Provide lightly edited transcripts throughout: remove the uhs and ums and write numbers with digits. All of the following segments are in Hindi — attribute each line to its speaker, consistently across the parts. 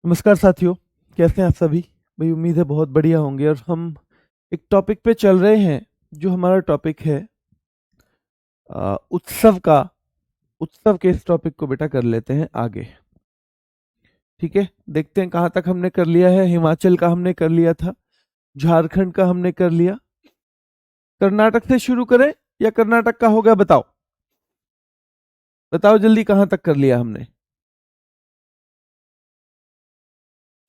Speaker 1: नमस्कार साथियों, कैसे हैं आप सभी? भाई उम्मीद है बहुत बढ़िया होंगे। और हम एक टॉपिक पे चल रहे हैं। जो हमारा टॉपिक है उत्सव का। उत्सव के इस टॉपिक को बेटा कर लेते हैं आगे। ठीक है, देखते हैं कहाँ तक हमने कर लिया है। हिमाचल का हमने कर लिया था, झारखंड का हमने कर लिया। कर्नाटक से शुरू करें या कर्नाटक का हो गया? बताओ बताओ जल्दी, कहाँ तक कर लिया हमने?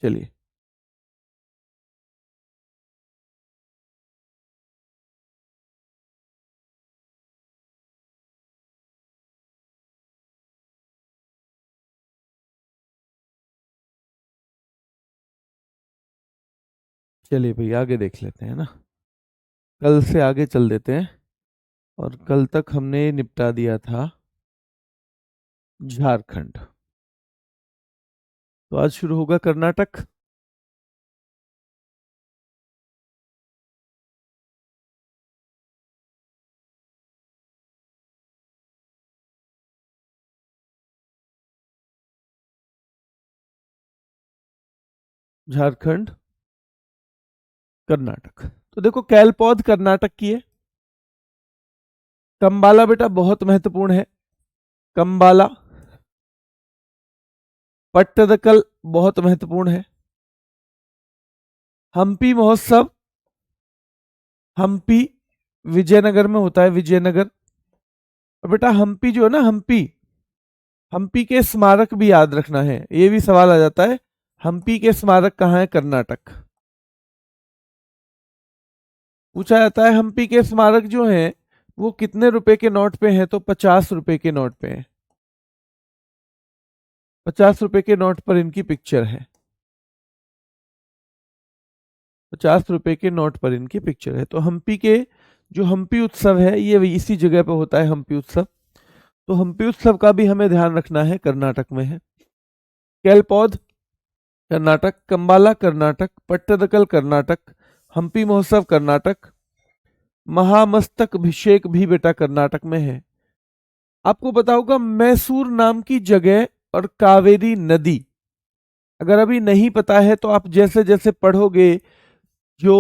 Speaker 1: चलिए। चलिए भाई, आगे देख लेते हैं ना। कल से आगे चल देते हैं। और कल तक हमने निपटा दिया था झारखंड। तो आज शुरू होगा कर्नाटक। झारखंड, कर्नाटक। तो देखो, कैलपौध कर्नाटक की है। कंबाला बेटा बहुत महत्वपूर्ण है। कंबाला। पट्टदकल बहुत महत्वपूर्ण है। हम्पी महोत्सव। हम्पी विजयनगर में होता है, विजयनगर। और बेटा हम्पी जो है ना, हम्पी, हम्पी के स्मारक भी याद रखना है। ये भी सवाल आ जाता है, हम्पी के स्मारक कहाँ है? कर्नाटक। पूछा जाता है हम्पी के स्मारक जो हैं वो कितने रुपए के नोट पे हैं? तो 50 रुपए के नोट पे हैं। 50 रुपए के नोट पर इनकी पिक्चर है। 50 रुपए के नोट पर इनकी पिक्चर है। तो हम्पी के जो हम्पी उत्सव है ये इसी जगह पे होता है, हम्पी उत्सव। तो हम्पी उत्सव का भी हमें ध्यान रखना है, कर्नाटक में है। कैलपौध कर्नाटक, कंबाला कर्नाटक, पट्टदकल कर्नाटक, हम्पी महोत्सव कर्नाटक, महामस्तक अभिषेक भी बेटा कर्नाटक में है। आपको पता होगा मैसूर नाम की जगह और कावेरी नदी। अगर अभी नहीं पता है तो आप जैसे जैसे पढ़ोगे जो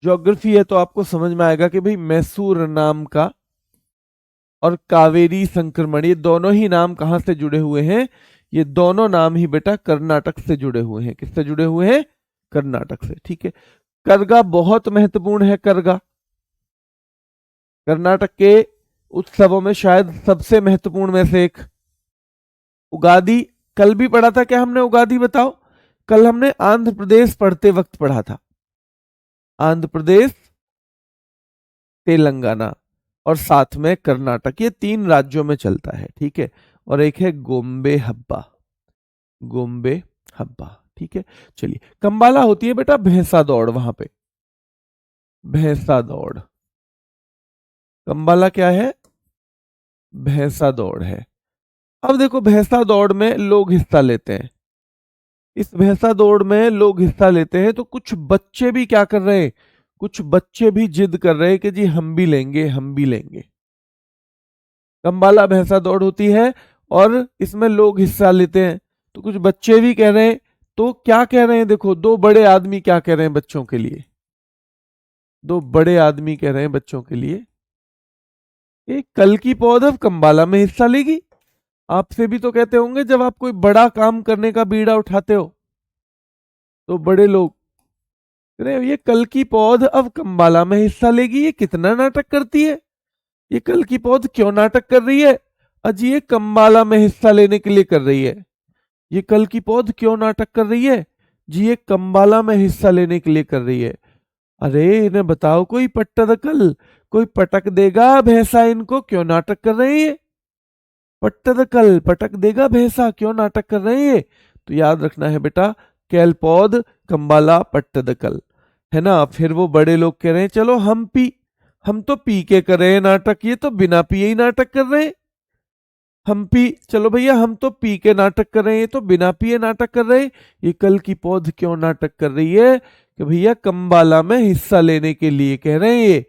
Speaker 1: ज्योग्राफी है तो आपको समझ में आएगा कि भाई मैसूर नाम का और कावेरी संक्रमण, ये दोनों ही नाम कहाँ से जुड़े हुए हैं? ये दोनों नाम ही बेटा कर्नाटक से जुड़े हुए हैं। किससे जुड़े हुए हैं? कर्नाटक से। ठीक है। करगा बहुत महत्वपूर्ण है। करगा कर्नाटक के उत्सवों में शायद सबसे महत्वपूर्ण में से एक। उगादी कल भी पढ़ा था क्या हमने? उगादी बताओ। कल हमने आंध्र प्रदेश पढ़ते वक्त पढ़ा था। आंध्र प्रदेश, तेलंगाना और साथ में कर्नाटक, ये 3 राज्यों में चलता है। ठीक है। और एक है गोम्बे हब्बा। गोम्बे हब्बा। ठीक है। चलिए, कंबाला होती है बेटा भैंसा दौड़, वहां पे भैंसा दौड़। कंबाला क्या है? भैंसा दौड़ है। अब देखो, भैंसा दौड़ में लोग हिस्सा लेते हैं। इस भैंसा दौड़ में लोग हिस्सा लेते हैं तो कुछ बच्चे भी क्या कर रहे हैं? कुछ बच्चे भी जिद कर रहे हैं कि जी हम भी लेंगे, हम भी लेंगे। कंबाला भैंसा दौड़ होती है और इसमें लोग हिस्सा लेते हैं तो कुछ बच्चे भी कह रहे हैं। तो क्या कह रहे हैं? देखो, दो बड़े आदमी क्या कह रहे हैं बच्चों के लिए? दो बड़े आदमी कह रहे हैं बच्चों के लिए कि कल की पौध अब कंबाला में हिस्सा लेगी। आपसे भी तो कहते होंगे जब आप कोई बड़ा काम करने का बीड़ा उठाते हो तो बड़े लोग कह रहे हैं, ये कल की पौध अब कंबाला में हिस्सा लेगी। ये कितना नाटक करती है। ये कल की पौध क्यों नाटक कर रही है? अजी ये कंबाला में हिस्सा लेने के लिए कर रही है। ये कल की पौध क्यों नाटक कर रही है? जी ये कंबाला में हिस्सा लेने के लिए कर रही है। अरे इन्हें बताओ, कोई पट्टदकल, कोई पटक देगा भैंसा इनको, क्यों नाटक कर रहे हैं ये? पट्टदकल पटक देगा भैंसा, क्यों नाटक कर रहे हैं ये? तो याद रखना है बेटा, कैलपौध, कंबाला, पट्टदकल, है ना। फिर वो बड़े लोग कह रहे हैं चलो हम तो पी के कर रहे हैं नाटक, ये तो बिना पिए ही नाटक कर रहे हैं। हम पी, चलो भैया हम तो पी के नाटक कर रहे हैं, ये तो बिना पिए नाटक कर रहे हैं। ये कल की पौध क्यों नाटक कर रही है? कि भैया कंबाला में हिस्सा लेने के लिए कह रहे हैं ये।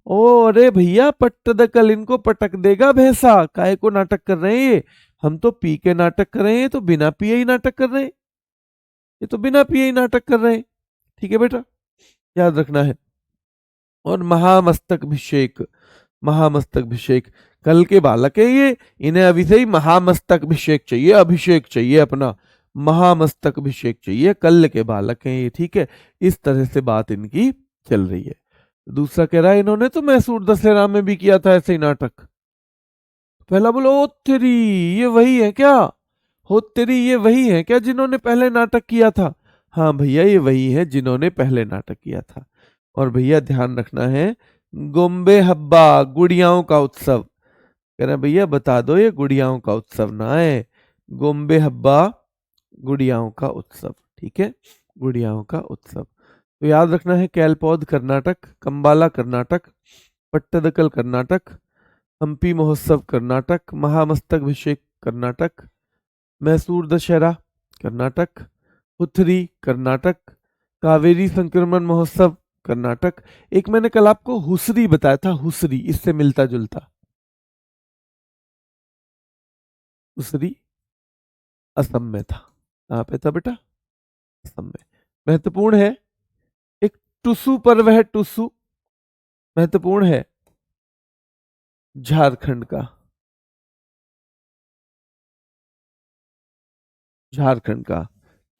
Speaker 1: ओ अरे भैया, पट्टदकल इनको पटक देगा भैंसा, काहे को नाटक कर रहे हैं ये? हम तो पी के नाटक कर रहे हैं, तो बिना पिए ही नाटक कर रहे हैं। ये तो बिना पिए ही नाटक कर रहे हैं। ठीक है बेटा, याद रखना है। और महामस्तकाभिषेक, महामस्तकाभिषेक, कल के बालक है ये, इन्हें अभी से ही महामस्तकाभिषेक चाहिए, अभिषेक चाहिए अपना, महामस्तकाभिषेक चाहिए, कल के बालक हैं ये। ठीक है, इस तरह से बात इनकी चल रही है। दूसरा कह रहा है इन्होंने तो मैसूर दशहरा में भी किया था ऐसे ही नाटक। पहला बोलो ओ तेरी, ये वही है क्या? हो तेरी, ये वही है क्या जिन्होंने पहले नाटक किया था? हाँ भैया, ये वही है जिन्होंने पहले नाटक किया था। और भैया ध्यान रखना है, गोम्बे हब्बा, गुड़ियाओं का उत्सव। कह रहे हैं भैया बता दो ये गुड़ियाओं का उत्सव ना है, गोम्बे हब्बा गुड़ियाओं का उत्सव। ठीक है, गुड़ियाओं का उत्सव। तो याद रखना है, कैलपौध कर्नाटक, कंबाला कर्नाटक, पट्टदकल कर्नाटक, हम्पी महोत्सव कर्नाटक, महामस्तकाभिषेक कर्नाटक, मैसूर दशहरा कर्नाटक, पुथरी कर्नाटक, कावेरी संक्रमण महोत्सव कर्नाटक। एक मैंने कल आपको हुसरी बताया था, हुसरी इससे मिलता जुलता, हुसरी असम में था। कहाँ पे था बेटा? असम में। महत्वपूर्ण है, एक टुसु पर्व है, टुसु महत्वपूर्ण है, झारखंड का, झारखंड का।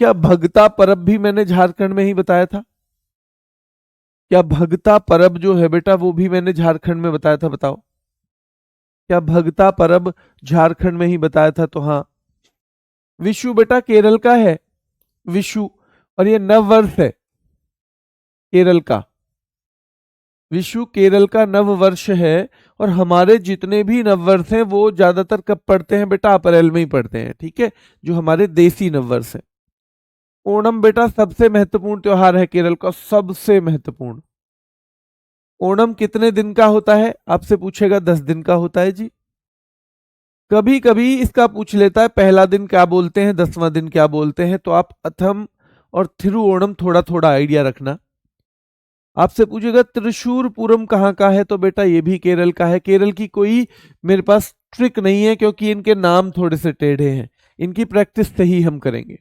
Speaker 1: क्या भगता परब भी मैंने झारखंड में ही बताया था? क्या भगता परब जो है बेटा वो भी मैंने झारखंड में बताया था? बताओ, क्या भगता परब झारखंड में ही बताया था? तो हाँ। विशु बेटा केरल का है, विशु, और ये नव वर्ष है केरल का। विशु केरल का नव वर्ष है, और हमारे जितने भी नव वर्ष हैं वो ज्यादातर कब पड़ते हैं बेटा? अप्रैल में ही पड़ते हैं। ठीक है, जो हमारे देसी नव वर्ष है। ओणम बेटा सबसे महत्वपूर्ण त्योहार है केरल का, सबसे महत्वपूर्ण। ओणम कितने दिन का होता है? आपसे पूछेगा 10 दिन का होता है जी। कभी कभी इसका पूछ लेता है पहला दिन क्या बोलते हैं, 10वां दिन क्या बोलते हैं, तो आप अथम और थिरुओणम थोड़ा थोड़ा आइडिया रखना। आपसे पूछेगा त्रिशूरपुरम कहाँ का है, तो बेटा ये भी केरल का है। केरल की कोई मेरे पास ट्रिक नहीं है, क्योंकि इनके नाम थोड़े से टेढ़े हैं, इनकी प्रैक्टिस से ही हम करेंगे।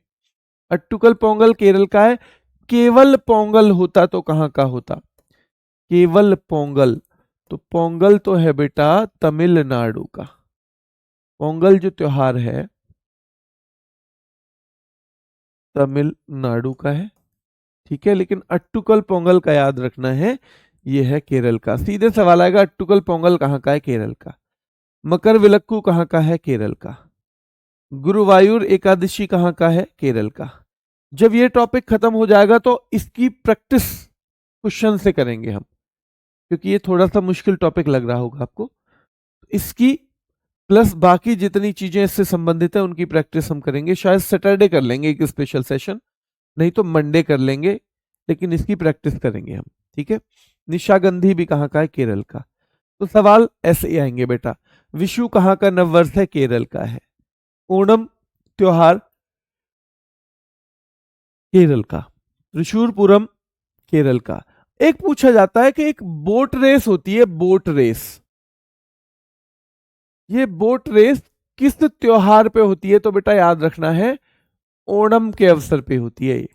Speaker 1: अट्टुकल पोंगल केरल का है। केवल पोंगल होता तो कहाँ का होता? केवल पोंगल, तो पोंगल तो है बेटा तमिलनाडु का। पोंगल जो त्योहार है तमिलनाडु का है। ठीक है, लेकिन अट्टुकल पोंगल का याद रखना है, ये है केरल का। सीधे सवाल आएगा, अट्टुकल पोंगल कहाँ का है? केरल का। मकर विलक्कू कहाँ का है? केरल का। गुरुवायूर एकादशी कहाँ का है? केरल का। जब ये टॉपिक खत्म हो जाएगा तो इसकी प्रैक्टिस क्वेश्चन से करेंगे हम, क्योंकि ये थोड़ा सा मुश्किल टॉपिक लग रहा होगा आपको। इसकी प्लस बाकी जितनी चीजें इससे संबंधित है उनकी प्रैक्टिस हम करेंगे। शायद सैटरडे कर लेंगे एक स्पेशल सेशन, नहीं तो मंडे कर लेंगे, लेकिन इसकी प्रैक्टिस करेंगे हम। ठीक है, निशागंधी भी कहाँ का है? केरल का। तो सवाल ऐसे ही आएंगे बेटा, विशु कहाँ का नववर्ष है? केरल का है। ओणम त्योहार केरल का। त्रिशूरपुरम केरल का। एक पूछा जाता है कि एक बोट रेस होती है, बोट रेस, ये बोट रेस किस त्योहार पे होती है? तो बेटा याद रखना है, ओणम के अवसर पे होती है ये,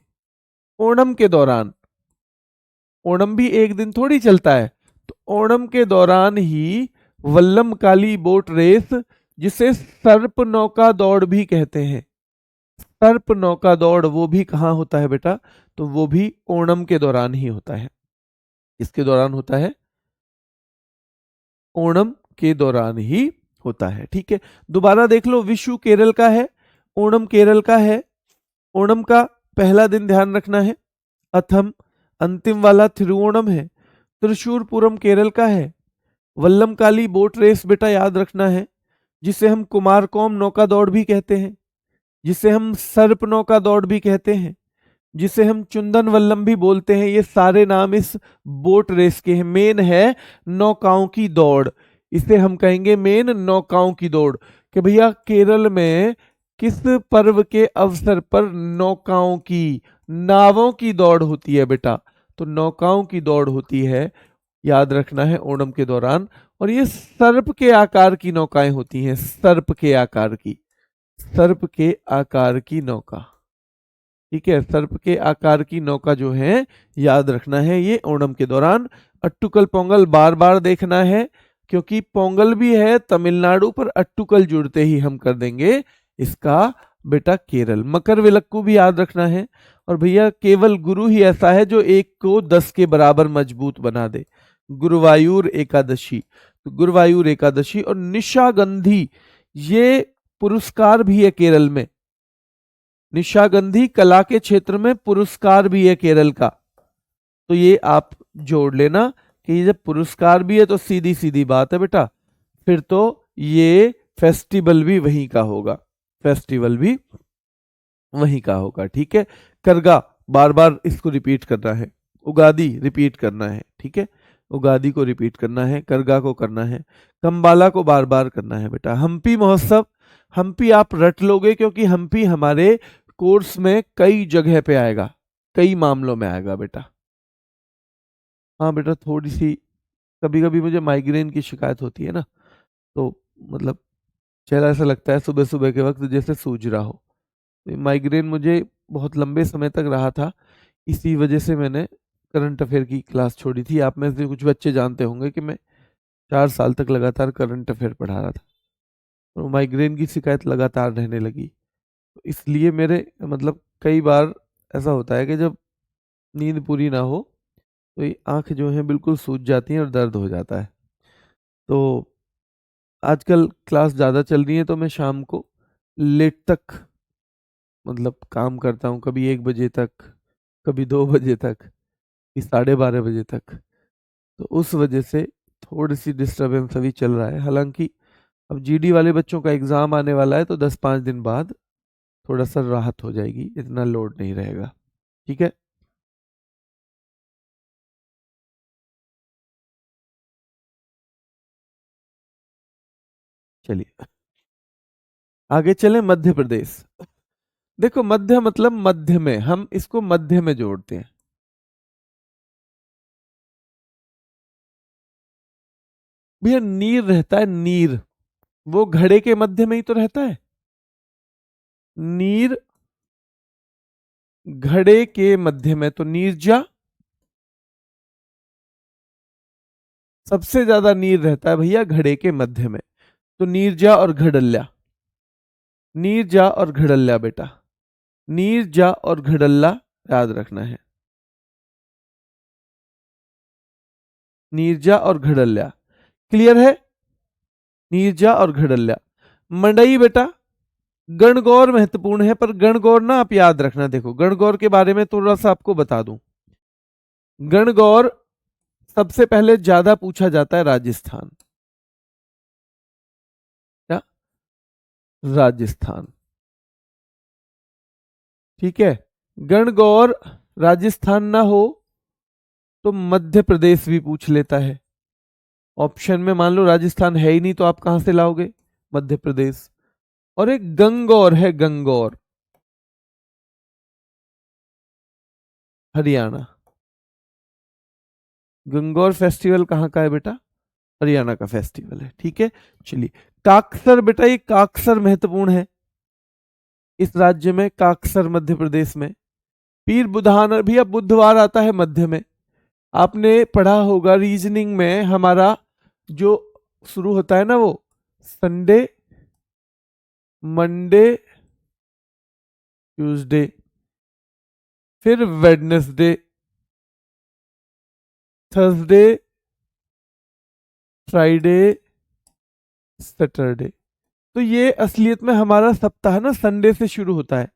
Speaker 1: ओणम के दौरान। ओणम भी एक दिन थोड़ी चलता है, तो ओणम के दौरान ही वल्लमकाली बोट रेस, जिसे सर्प नौका दौड़ भी कहते हैं, सर्प नौका दौड़, वो भी कहाँ होता है बेटा? तो वो भी ओणम के दौरान ही होता है। इसके दौरान होता है, ओणम के दौरान ही होता है। ठीक है, दोबारा देख लो, विशु केरल का है, ओणम केरल का है। ओणम का पहला दिन ध्यान रखना है अथम, अंतिम वाला थिरुओणम है। त्रिशूरपुरम केरल का है। वल्लमकाली बोट रेस बेटा याद रखना है, जिसे हम कुमारकोम नौका दौड़ भी कहते हैं, जिसे हम सर्प नौका दौड़ भी कहते हैं, जिसे हम चुंदन वल्लम भी बोलते हैं। ये सारे नाम इस बोट रेस के हैं। मेन है नौकाओं की दौड़, इसे हम कहेंगे मेन नौकाओं की दौड़। कि भैया केरल में किस पर्व के अवसर पर नौकाओं की, नावों की दौड़ होती है बेटा? तो नौकाओं की दौड़ होती है, याद रखना है, ओणम के दौरान। और ये सर्प के आकार की नौकाएं होती हैं, सर्प के आकार की, सर्प के आकार की नौका। ठीक है, सर्प के आकार की नौका जो है याद रखना है ये ओणम के दौरान। अट्टुकल पोंगल बार बार देखना है, क्योंकि पोंगल भी है तमिलनाडु पर अट्टुकल जुड़ते ही हम कर देंगे इसका बेटा केरल। मकर विलक्कू भी याद रखना है। और भैया केवल गुरु ही ऐसा है जो एक को 10 के बराबर मजबूत बना दे। गुरुवायूर एकादशी, तो गुरुवायूर एकादशी। और निशागंधी, ये पुरस्कार भी है केरल में। निशागंधी कला के क्षेत्र में पुरस्कार भी है केरल का, तो ये आप जोड़ लेना कि ये जब पुरस्कार भी है तो सीधी सीधी बात है बेटा, फिर तो ये फेस्टिवल भी वहीं का होगा, फेस्टिवल भी वहीं का होगा। ठीक है, करगा बार बार इसको रिपीट करना है, उगादी रिपीट करना है। ठीक है, उगादी को रिपीट करना है, करगा को करना है, कंबाला को बार बार करना है बेटा। हम्पी महोत्सव, हम्पी आप रट लोगे क्योंकि हम्पी हमारे कोर्स में कई जगह पे आएगा, कई मामलों में आएगा बेटा। हाँ बेटा, थोड़ी सी कभी कभी मुझे माइग्रेन की शिकायत होती है ना, तो मतलब चेहरा ऐसा लगता है सुबह सुबह के वक्त जैसे सूज रहा हो। तो माइग्रेन मुझे बहुत लंबे समय तक रहा था, इसी वजह से मैंने करंट अफेयर की क्लास छोड़ी थी। आप में से कुछ बच्चे जानते होंगे कि मैं 4 साल तक लगातार करंट अफेयर पढ़ा रहा था, और माइग्रेन की शिकायत लगातार रहने लगी। तो इसलिए मेरे मतलब कई बार ऐसा होता है कि जब नींद पूरी ना हो तो ये आंख जो है बिल्कुल सूज जाती है और दर्द हो जाता है। तो आजकल क्लास ज़्यादा चल रही है तो मैं शाम को लेट तक मतलब काम करता हूँ, कभी 1 बजे तक, कभी 2 बजे तक, कभी 12:30 बजे तक। तो उस वजह से थोड़ी सी डिस्टरबेंस अभी चल रहा है। हालांकि अब जीडी वाले बच्चों का एग्ज़ाम आने वाला है तो 10-5 दिन बाद थोड़ा सा राहत हो जाएगी, इतना लोड नहीं रहेगा। ठीक है, चलिए आगे चलें। मध्य प्रदेश, देखो मध्य मतलब मध्य में, हम इसको मध्य में जोड़ते हैं। भैया नीर रहता है, नीर वो घड़े के मध्य में ही तो रहता है। नीर घड़े के मध्य में, तो नीरजा सबसे ज्यादा नीर रहता है भैया घड़े के मध्य में। तो नीरजा और घड़ल्ला, नीरजा और घड़ल्ला बेटा, नीरजा और घड़ल्ला याद रखना है। नीरजा और घड़ल्ला क्लियर है, नीरजा और घड़ल्ला। मंडई बेटा गणगौर महत्वपूर्ण है, पर गणगौर ना आप याद रखना। देखो गणगौर के बारे में थोड़ा सा आपको बता दूं। गणगौर सबसे पहले ज्यादा पूछा जाता है राजस्थान, क्या, राजस्थान। ठीक है, गणगौर राजस्थान ना हो तो मध्य प्रदेश भी पूछ लेता है। ऑप्शन में मान लो राजस्थान है ही नहीं तो आप कहां से लाओगे, मध्य प्रदेश। और एक गंगौर है, गंगौर हरियाणा। गंगौर फेस्टिवल कहाँ का है बेटा, हरियाणा का फेस्टिवल है। ठीक है, चलिए काकसर बेटा, ये काकसर महत्वपूर्ण है इस राज्य में, काकसर मध्य प्रदेश में। पीर बुधान भी अब बुधवार आता है मध्य में। आपने पढ़ा होगा रीजनिंग में, हमारा जो शुरू होता है ना वो संडे, मंडे, ट्यूसडे, फिर वेडनेसडे, थर्सडे, फ्राइडे, सैटरडे। तो ये असलियत में हमारा सप्ताह ना संडे से शुरू होता है।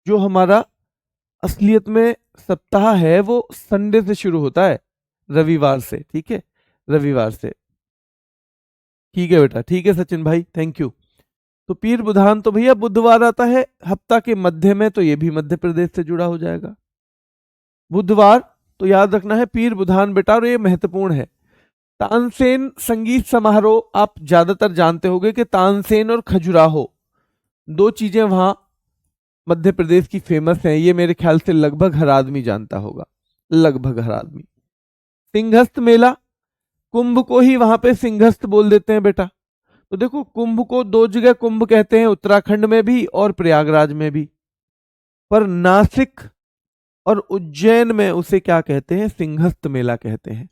Speaker 1: जो हमारा असलियत में सप्ताह है वो संडे से शुरू होता है, रविवार से। ठीक है, रविवार से। ठीक है बेटा, ठीक है सचिन भाई, थैंक यू। तो पीर बुधान तो भैया बुधवार आता है हफ्ता के मध्य में, तो ये भी मध्य प्रदेश से जुड़ा हो जाएगा बुधवार। तो याद रखना है पीर बुधान बेटा, और ये महत्वपूर्ण है। तानसेन संगीत समारोह आप ज्यादातर जानते होंगे कि तानसेन और खजुराहो दो चीजें वहां मध्य प्रदेश की फेमस हैं। ये मेरे ख्याल से लगभग हर आदमी जानता होगा, लगभग हर आदमी। सिंहस्थ मेला, कुंभ को ही वहां पे सिंहस्थ बोल देते हैं बेटा। तो देखो कुंभ को दो जगह कुंभ कहते हैं, उत्तराखंड में भी और प्रयागराज में भी। पर नासिक और उज्जैन में उसे क्या कहते हैं? सिंहस्थ मेला कहते हैं,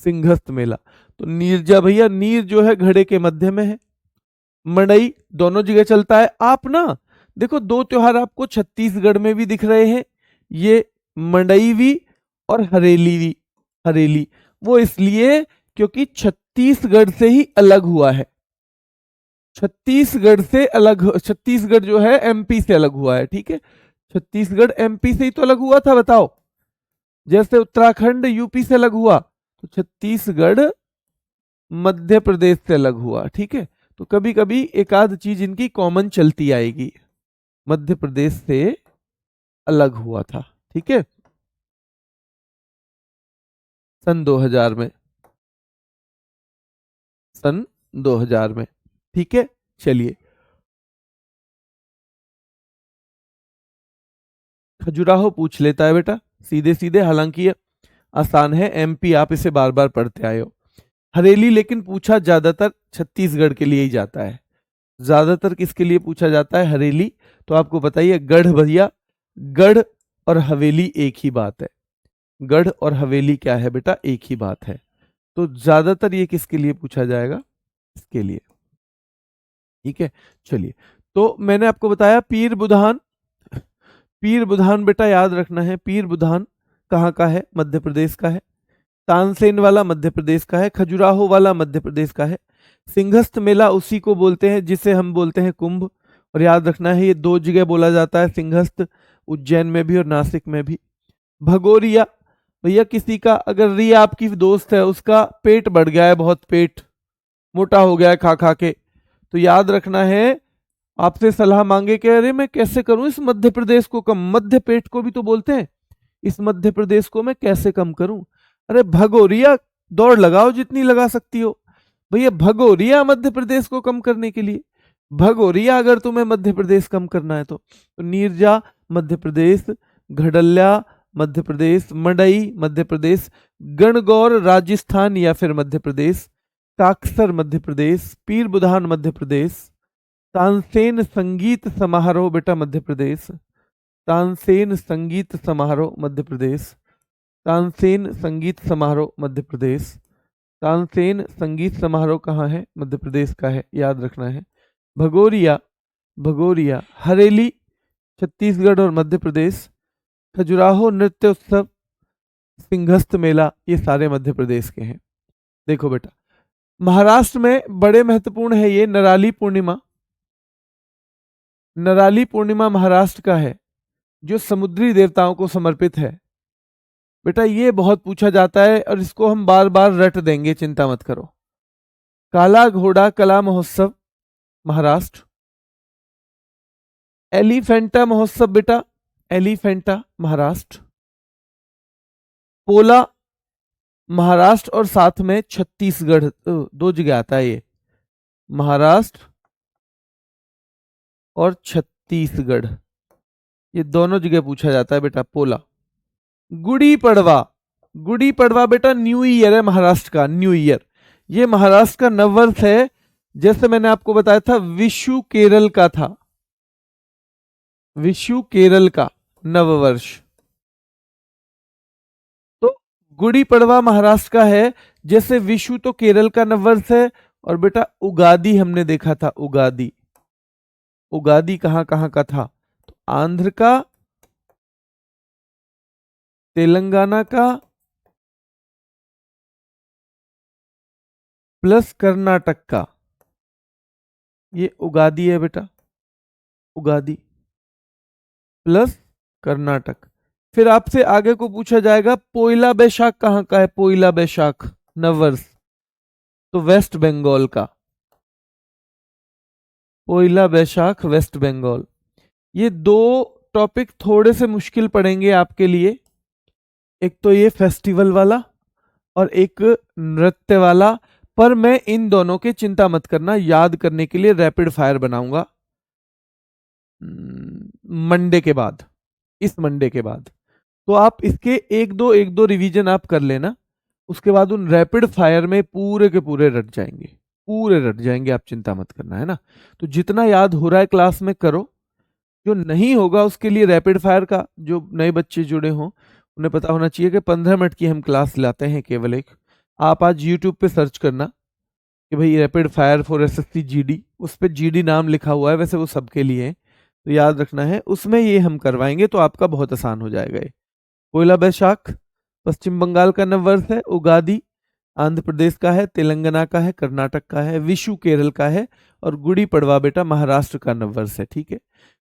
Speaker 1: सिंहस्थ मेला। तो नीरजा भैया, नीर जो है घड़े के मध्य में है, मड़ई दोनों जगह चलता है। आप ना देखो, दो त्योहार आपको छत्तीसगढ़ में भी दिख रहे हैं, ये मंडईवी और हरेलीवी। हरेली वो इसलिए क्योंकि छत्तीसगढ़ से ही अलग हुआ है, छत्तीसगढ़ से अलग, छत्तीसगढ़ जो है एमपी से अलग हुआ है, ठीक है। छत्तीसगढ़ एमपी से ही तो अलग हुआ था, बताओ। जैसे उत्तराखंड यूपी से अलग हुआ, तो छत्तीसगढ़ मध्य प्रदेश से अलग हुआ, ठीक है। तो कभी कभी एक आध चीज इनकी कॉमन चलती आएगी। मध्य प्रदेश से अलग हुआ था, ठीक है, सन 2000 में, सन 2000 में, ठीक है। चलिए, खजुराहो पूछ लेता है बेटा सीधे सीधे, हालांकि ये आसान है, एमपी आप इसे बार बार पढ़ते आए हो। हरेली लेकिन पूछा ज्यादातर छत्तीसगढ़ के लिए ही जाता है, ज्यादातर किसके लिए पूछा जाता है? हरेली। तो आपको बताइए, गढ़ भैया, गढ़ और हवेली एक ही बात है, गढ़ और हवेली क्या है बेटा? एक ही बात है। तो ज्यादातर ये किसके लिए पूछा जाएगा? इसके लिए, ठीक है। चलिए, तो मैंने आपको बताया पीर बुधान, पीर बुधान बेटा याद रखना है, पीर बुधान कहाँ का है? मध्य प्रदेश का है। तानसेन वाला मध्य प्रदेश का है, खजुराहो वाला मध्य प्रदेश का है। सिंहस्थ मेला उसी को बोलते हैं जिसे हम बोलते हैं कुंभ, और याद रखना है ये दो जगह बोला जाता है, सिंहस्थ उज्जैन में भी और नासिक में भी। भगोरिया भैया, किसी का अगर रिया आपकी दोस्त है, उसका पेट बढ़ गया है बहुत, पेट मोटा हो गया है खा खा के, तो याद रखना है, आपसे सलाह मांगे कि अरे मैं कैसे करूं इस मध्य प्रदेश को कम, मध्य पेट को भी तो बोलते हैं, इस मध्य प्रदेश को मैं कैसे कम करूं? अरे भगोरिया, दौड़ लगाओ जितनी लगा सकती हो भैया, भगोरिया मध्य प्रदेश को कम करने के लिए, भगोरिया अगर तुम्हें मध्य प्रदेश कम करना है तो नीरजा मध्य प्रदेश, घड़ल्या मध्य प्रदेश, मडई मध्य प्रदेश, गणगौर राजस्थान या फिर मध्य प्रदेश, काकसर मध्य प्रदेश, पीर बुधान मध्य प्रदेश, तानसेन संगीत समारोह बेटा मध्य प्रदेश, तानसेन संगीत समारोह मध्य प्रदेश, तानसेन संगीत समारोह मध्य प्रदेश, तानसेन संगीत समारोह कहाँ है? मध्य प्रदेश का है, याद रखना है। भगोरिया, भगोरिया हरेली छत्तीसगढ़ और मध्य प्रदेश, खजुराहो नृत्य उत्सव, सिंहस्थ मेला ये सारे मध्य प्रदेश के हैं। देखो बेटा, महाराष्ट्र में बड़े महत्वपूर्ण है ये नराली पूर्णिमा, नराली पूर्णिमा महाराष्ट्र का है जो समुद्री देवताओं को समर्पित है। बेटा ये बहुत पूछा जाता है और इसको हम बार बार रट देंगे, चिंता मत करो। काला घोड़ा कला महोत्सव महाराष्ट्र, एलिफेंटा महोत्सव बेटा, एलिफेंटा महाराष्ट्र, पोला महाराष्ट्र और साथ में छत्तीसगढ़, दो जगह आता है ये, महाराष्ट्र और छत्तीसगढ़, ये दोनों जगह पूछा जाता है बेटा पोला। गुड़ी पड़वा, गुड़ी पड़वा बेटा न्यू ईयर है महाराष्ट्र का, न्यू ईयर, ये महाराष्ट्र का नववर्ष है। जैसे मैंने आपको बताया था विशु केरल का था, विशु केरल का नववर्ष, तो गुड़ी पड़वा महाराष्ट्र का है। जैसे विशु तो केरल का नववर्ष है, और बेटा उगादी हमने देखा था, उगादी, उगादी कहां कहां का था? तो आंध्र का, तेलंगाना का प्लस कर्नाटक का, ये उगादी है बेटा, उगादी प्लस कर्नाटक। फिर आपसे आगे को पूछा जाएगा पोइला बैशाख कहां का है? पोइला बैशाख नववर्ष, तो वेस्ट बंगाल का, पोइला बैशाख वेस्ट बंगाल। ये दो टॉपिक थोड़े से मुश्किल पड़ेंगे आपके लिए, एक तो ये फेस्टिवल वाला और एक नृत्य वाला, पर मैं इन दोनों के, चिंता मत करना, याद करने के लिए रैपिड फायर बनाऊंगा मंडे के बाद, इस मंडे के बाद। तो आप इसके एक दो रिवीजन आप कर लेना, उसके बाद उन रैपिड फायर में पूरे के पूरे रट जाएंगे, पूरे रट जाएंगे, आप चिंता मत करना, है ना। तो जितना याद हो रहा है क्लास में करो, जो नहीं होगा उसके लिए रैपिड फायर का, जो नए बच्चे जुड़े हों उन्हें पता होना चाहिए कि 15 मिनट की हम क्लास लाते हैं केवल एक। आप आज यूट्यूब पे सर्च करना कि भाई rapid fire for SSC GD, उस पर जीडी नाम लिखा हुआ है, वैसे वो सबके लिए है तो याद रखना है, उसमें ये हम करवाएंगे तो आपका बहुत आसान हो जाएगा ये। पोयला बैशाख पश्चिम बंगाल का नववर्ष है। उगादी आंध्र प्रदेश का है, तेलंगाना का है, कर्नाटक का है। विशु केरल का है। और गुड़ी पड़वा बेटा महाराष्ट्र का नववर्ष है। ठीक है।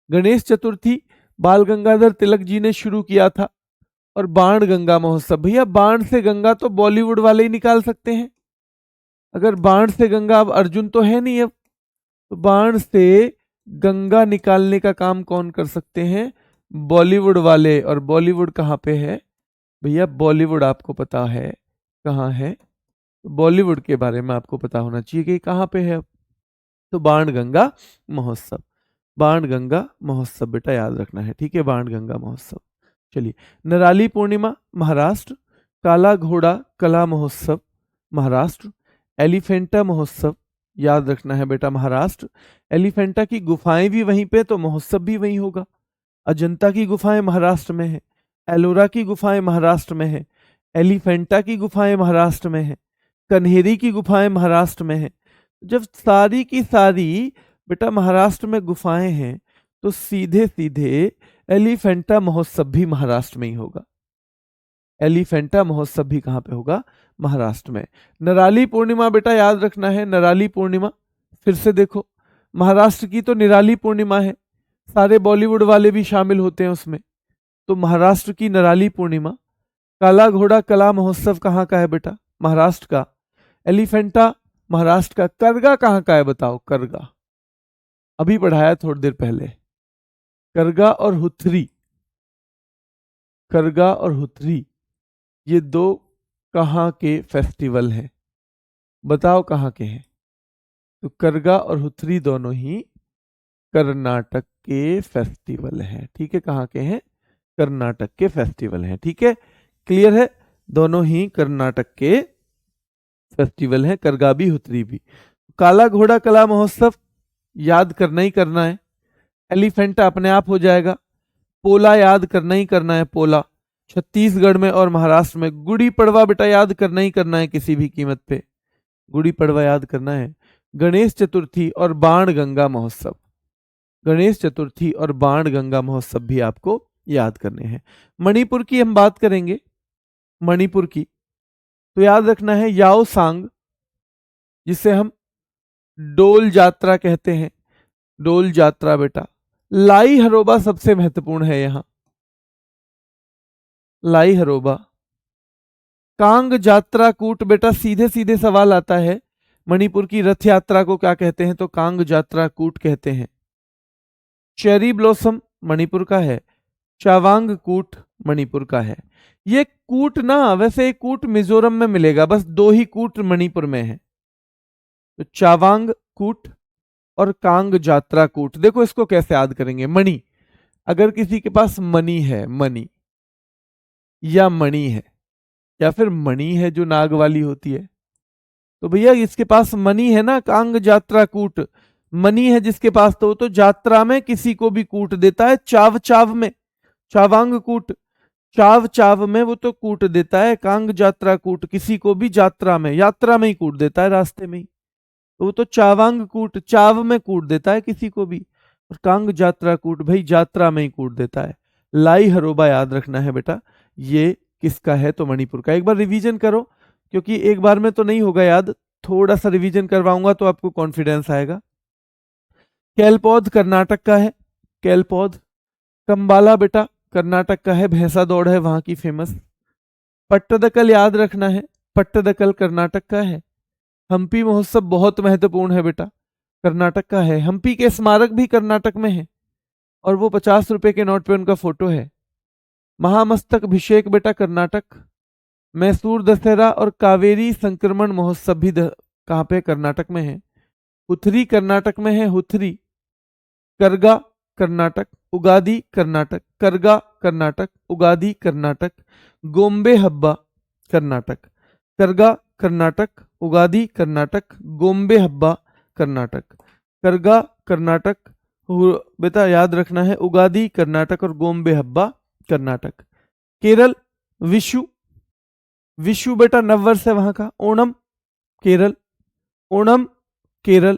Speaker 1: गणेश चतुर्थी बाल गंगाधर तिलक जी ने शुरू किया था। और बाण गंगा महोत्सव, भैया बाण से गंगा तो बॉलीवुड वाले ही निकाल सकते हैं। अगर बाण से गंगा, अब अर्जुन तो है नहीं अब, तो बाण से गंगा निकालने का काम कौन कर सकते हैं? बॉलीवुड वाले। और बॉलीवुड कहाँ पे है भैया? बॉलीवुड आपको पता है कहाँ है? बॉलीवुड के बारे में आपको पता होना चाहिए कि कहाँ पे है। तो बाण गंगा महोत्सव, बाण गंगा महोत्सव बेटा याद रखना है। ठीक है, बाण गंगा महोत्सव। चलिए, नराली पूर्णिमा महाराष्ट्र। काला घोड़ा कला महोत्सव महाराष्ट्र। एलिफेंटा महोत्सव याद रखना है बेटा महाराष्ट्र। एलिफेंटा की गुफाएं भी वहीं पे, तो महोत्सव भी वहीं होगा। अजंता की गुफाएं महाराष्ट्र में है। एलोरा की गुफाएं महाराष्ट्र में है। एलिफेंटा की गुफाएं महाराष्ट्र में है। कन्हेरी की गुफाएं महाराष्ट्र में है। जब सारी की सारी बेटा महाराष्ट्र में गुफाएं हैं तो सीधे सीधे एलिफेंटा महोत्सव भी महाराष्ट्र में ही होगा। एलिफेंटा महोत्सव भी कहां पे होगा? महाराष्ट्र में। नराली पूर्णिमा बेटा याद रखना है। नराली पूर्णिमा फिर से देखो, महाराष्ट्र की तो निराली पूर्णिमा है, सारे बॉलीवुड वाले भी शामिल होते हैं उसमें, तो महाराष्ट्र की नराली पूर्णिमा। काला घोड़ा कला महोत्सव कहाँ का है बेटा? महाराष्ट्र का। एलिफेंटा महाराष्ट्र का। करगा कहाँ का है बताओ? करगा अभी पढ़ाया थोड़ी देर पहले। करगा और हुथरी, करगा और हुथरी ये दो कहाँ के फेस्टिवल हैं? बताओ कहाँ के हैं? तो करगा और हुथरी दोनों ही कर्नाटक के फेस्टिवल हैं। ठीक है, कहाँ के हैं? कर्नाटक के फेस्टिवल हैं। ठीक है, क्लियर है? दोनों ही कर्नाटक के फेस्टिवल हैं, करगा भी हुथरी भी। काला घोड़ा कला महोत्सव याद करना ही करना है। एलिफेंटा अपने आप हो जाएगा। पोला याद करना ही करना है, पोला छत्तीसगढ़ में और महाराष्ट्र में। गुड़ी पड़वा बेटा याद करना ही करना है किसी भी कीमत पे, गुड़ी पड़वा याद करना है। गणेश चतुर्थी और बाण गंगा महोत्सव, गणेश चतुर्थी और बाण गंगा महोत्सव भी आपको याद करने हैं। मणिपुर की हम बात करेंगे, मणिपुर की तो याद रखना है याओ सांग, जिसे हम डोल यात्रा कहते हैं, डोल यात्रा बेटा। लाई हरोबा सबसे महत्वपूर्ण है यहां, लाई हरोबा। कांग यात्रा कूट बेटा सीधे सीधे सवाल आता है, मणिपुर की रथ यात्रा को क्या कहते हैं? तो कांग यात्रा कूट कहते हैं। चेरी ब्लॉसम मणिपुर का है। चावांग कूट मणिपुर का है। ये कूट ना, वैसे एक कूट मिजोरम में मिलेगा, बस दो ही कूट मणिपुर में है। तो चावांग कूट और कांग यात्रा कूट। देखो इसको कैसे याद करेंगे। मणि, अगर किसी के पास मनी है, मनी या मणि है, या फिर मणि है जो नाग वाली होती है, तो भैया इसके पास मनी है ना, कांग यात्रा कूट। मनी है जिसके पास तो यात्रा में किसी को भी कूट देता है। चाव चाव में चावांग कूट, चाव चाव में वो तो कूट देता है। कांग यात्रा कूट किसी को भी यात्रा में ही कूट देता है, रास्ते में ही। तो वो तो चावांग कूट चाव में कूट देता है किसी को भी, और कांग यात्रा कूट भाई यात्रा में ही कूट देता है। लाई हरोबा याद रखना है बेटा, ये किसका है? तो मणिपुर का। एक बार रिवीजन करो, क्योंकि एक बार में तो नहीं होगा याद, थोड़ा सा रिवीजन करवाऊंगा तो आपको कॉन्फिडेंस आएगा। कैलपौध कर्नाटक का है, कैलपौध। कंबाला बेटा कर्नाटक का है, भैंसा दौड़ है वहां की फेमस। पट्टदकल याद रखना है, पट्टदकल कर्नाटक का है। हम्पी महोत्सव बहुत महत्वपूर्ण है बेटा, कर्नाटक का है। हम्पी के स्मारक भी कर्नाटक में है, और वो 50 रुपए के नोट पे उनका फोटो है। महामस्तक अभिषेक बेटा कर्नाटक। मैसूर दशहरा और कावेरी संक्रमण महोत्सव भी कहाँ पे? कर्नाटक में है। हुथरी कर्नाटक में है, हुथरी। करगा कर्नाटक। उगादी कर्नाटक। करगा कर्नाटक, उगादी कर्नाटक। गोम्बे हब्बा कर्नाटक। करगा कर्नाटक, उगादी कर्नाटक, गोम्बे हब्बा कर्नाटक। करगा कर्नाटक, बेटा याद रखना है, उगादी कर्नाटक और गोम्बे हब्बा कर्नाटक। केरल विशु, विशु बेटा नववर्ष है वहां का। ओणम केरल, ओणम केरल,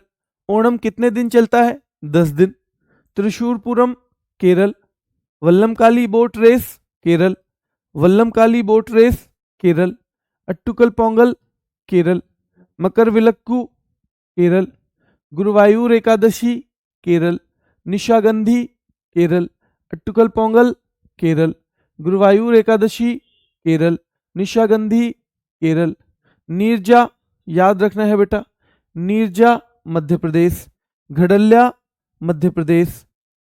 Speaker 1: ओणम कितने दिन चलता है? 10 दिन। Thrissur Pooram Kerala, Vallamkali boat race Kerala, Vallamkali boat race Kerala. Attukal Pongal Kerala, Makaravilakku Kerala, Guruvayur Ekadashi Kerala, Nishagandhi Kerala, Attukal Pongal Kerala, Guruvayur Ekadashi Kerala, Nishagandhi Kerala. Neerja याद रखना है बेटा, नीरजा मध्य प्रदेश, घड़ल्या मध्य प्रदेश,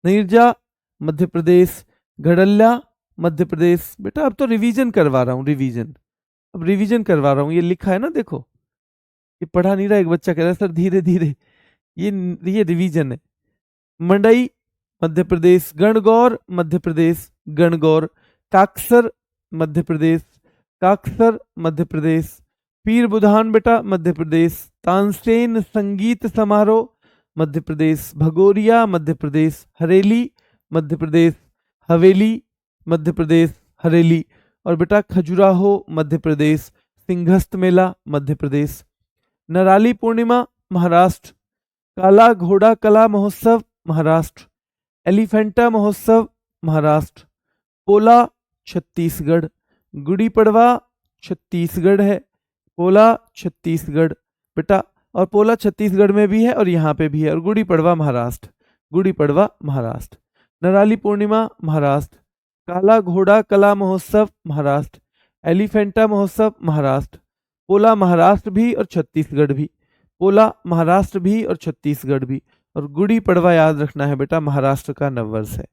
Speaker 1: नीरजा मध्य प्रदेश, घड़ल्या मध्य प्रदेश। बेटा अब तो रिवीजन करवा रहा हूं, रिवीजन, अब रिवीजन करवा रहा हूं। ये लिखा है ना, देखो ये पढ़ा नहीं रहा। एक बच्चा कह रहा है सर धीरे धीरे, ये रिवीजन है। मंडई मध्य प्रदेश, गणगौर मध्य प्रदेश, गणगौर। काक्सर मध्य प्रदेश, काक्सर मध्य प्रदेश। पीर बुधान बेटा मध्य प्रदेश। तानसेन संगीत समारोह मध्य प्रदेश, भगोरिया मध्य प्रदेश, हरेली मध्य प्रदेश, हवेली मध्य प्रदेश, हरेली। और बेटा खजुराहो मध्य प्रदेश, सिंघस्त मेला मध्य प्रदेश। नराली पूर्णिमा महाराष्ट्र, काला घोड़ा कला महोत्सव महाराष्ट्र, एलिफेंटा महोत्सव महाराष्ट्र। पोला छत्तीसगढ़, गुड़ी पड़वा छत्तीसगढ़ है, पोला छत्तीसगढ़ बेटा। और पोला छत्तीसगढ़ में भी है और यहाँ पे भी है। और गुड़ी पड़वा महाराष्ट्र, गुड़ी पड़वा महाराष्ट्र। नराली पूर्णिमा महाराष्ट्र, काला घोड़ा कला महोत्सव महाराष्ट्र, एलिफेंटा महोत्सव महाराष्ट्र। पोला महाराष्ट्र भी और छत्तीसगढ़ भी, पोला महाराष्ट्र भी और छत्तीसगढ़ भी। और गुड़ी पड़वा याद रखना है बेटा, महाराष्ट्र का नववर्ष है।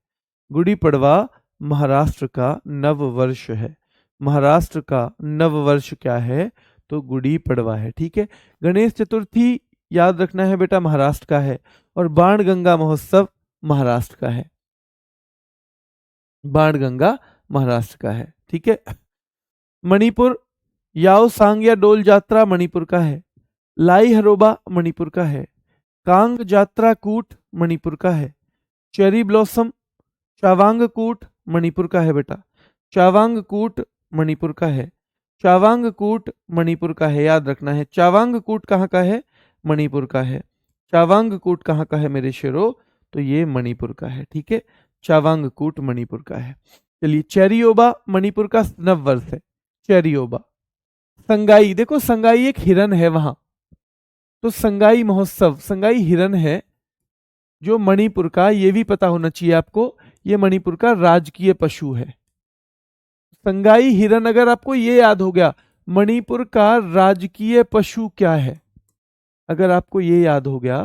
Speaker 1: गुड़ी पड़वा महाराष्ट्र का नववर्ष है। महाराष्ट्र का नववर्ष क्या है? तो गुड़ी पड़वा है, ठीक है। गणेश चतुर्थी याद रखना है बेटा, महाराष्ट्र का है। और बाण गंगा महोत्सव महाराष्ट्र का है, बाण गंगा महाराष्ट्र का है, ठीक है। मणिपुर, याओ सांग या डोल यात्रा मणिपुर का है। लाई हरोबा मणिपुर का है। कांग जात्रा कूट मणिपुर का है। चेरी ब्लॉसम चावांग कूट मणिपुर का है बेटा, चावांग कूट मणिपुर का है, चावांग कूट मणिपुर का है, याद रखना है। चावांग कूट कहाँ का है? मणिपुर का है। चावांग कूट कहाँ का है मेरे शेरों? तो ये मणिपुर का है, ठीक है। चावांग कूट मणिपुर का है। चलिए, चेरियोबा मणिपुर का नववर्ष है, चेरियोबा। संगाई, देखो संगाई एक हिरन है वहां, तो संगाई महोत्सव, संगाई हिरन है जो मणिपुर का, ये भी पता होना चाहिए आपको, ये मणिपुर का राजकीय पशु है। संगाई हिरन, अगर आपको ये याद हो गया मणिपुर का राजकीय पशु क्या है, अगर आपको ये याद हो गया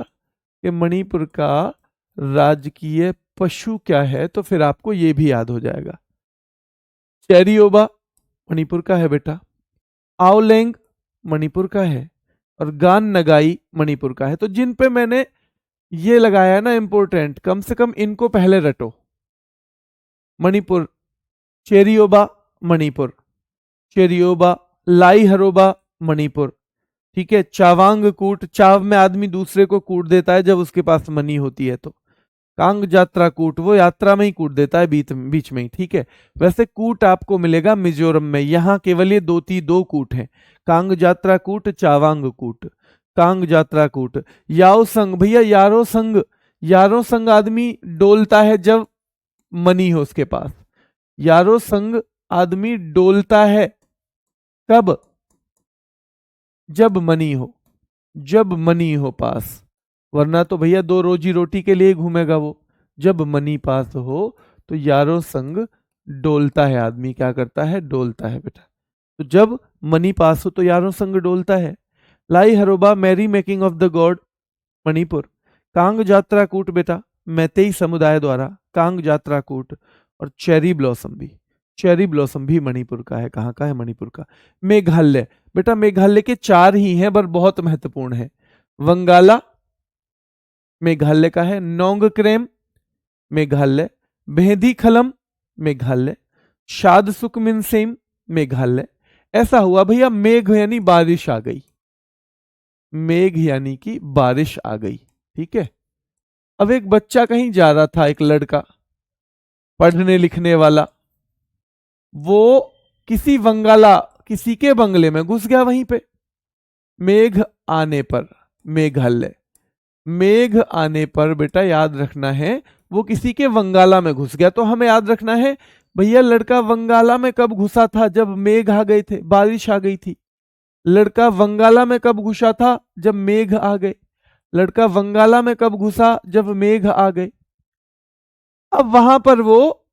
Speaker 1: कि मणिपुर का राजकीय पशु क्या है, तो फिर आपको ये भी याद हो जाएगा। चेरियोबा मणिपुर का है बेटा, आओलेंग मणिपुर का है, और गान नगाई मणिपुर का है। तो जिन पे मैंने ये लगाया ना इंपोर्टेंट, कम से कम इनको पहले रटो। मणिपुर, चेरियोबा मणिपुर, चेरियोबा। लाई हरोबा मणिपुर, ठीक है। चावांग कूट, चाव में आदमी दूसरे को कूट देता है जब उसके पास मनी होती है तो। कांग जात्रा कूट, वो यात्रा में ही कूट देता है, बीच में ही, ठीक है। वैसे कूट आपको मिलेगा मिजोरम में, यहाँ केवल ये दो कूट हैं, कांग जात्रा कूट, चावांग कूट। कांग जात्रा कूट। याओ संग, भैया यारो संग, यारो संग आदमी डोलता है जब मनी हो उसके पास। यारो संग आदमी डोलता है कब? जब मनी हो, जब मनी हो पास, वरना तो भैया दो रोजी रोटी के लिए घूमेगा वो। जब मनी पास हो तो यारो संग डोलता है आदमी, क्या करता है? डोलता है बेटा। तो जब मनी पास हो तो यारो संग डोलता है। Lai Haraoba merrymaking of the god Manipur. Kang Jatra Kut बेटा मैतेई समुदाय द्वारा कांग जात्रा कूट। और चेरी ब्लॉसम भी, चेरी ब्लॉसम भी मणिपुर का है। कहाँ का है? मणिपुर का। मेघालय बेटा, मेघालय के 4 ही हैं पर बहुत महत्वपूर्ण है। वंगाला मेघालय का है, नोंगक्रेम मेघालय, भेदी खलम मेघालय, शादसुकमिनसेम मेघालय। ऐसा हुआ भैया, मेघ यानी बारिश आ गई, मेघ यानी कि बारिश आ गई, ठीक है। अब एक बच्चा कहीं जा रहा था, एक लड़का पढ़ने लिखने वाला, वो किसी बंगाला, किसी के बंगले में घुस गया वहीं पे। मेघ आने पर, मेघालय, मेघ आने पर बेटा याद रखना है वो किसी के वंगाला में घुस गया। तो हमें याद रखना है भैया लड़का वंगाला में कब घुसा था, जब मेघ आ गए थे, बारिश आ गई थी। लड़का वंगाला में कब घुसा था, जब मेघ आ गए। लड़का वंगाला में कब घुसा, जब मेघ आ गए। अब वहां पर वो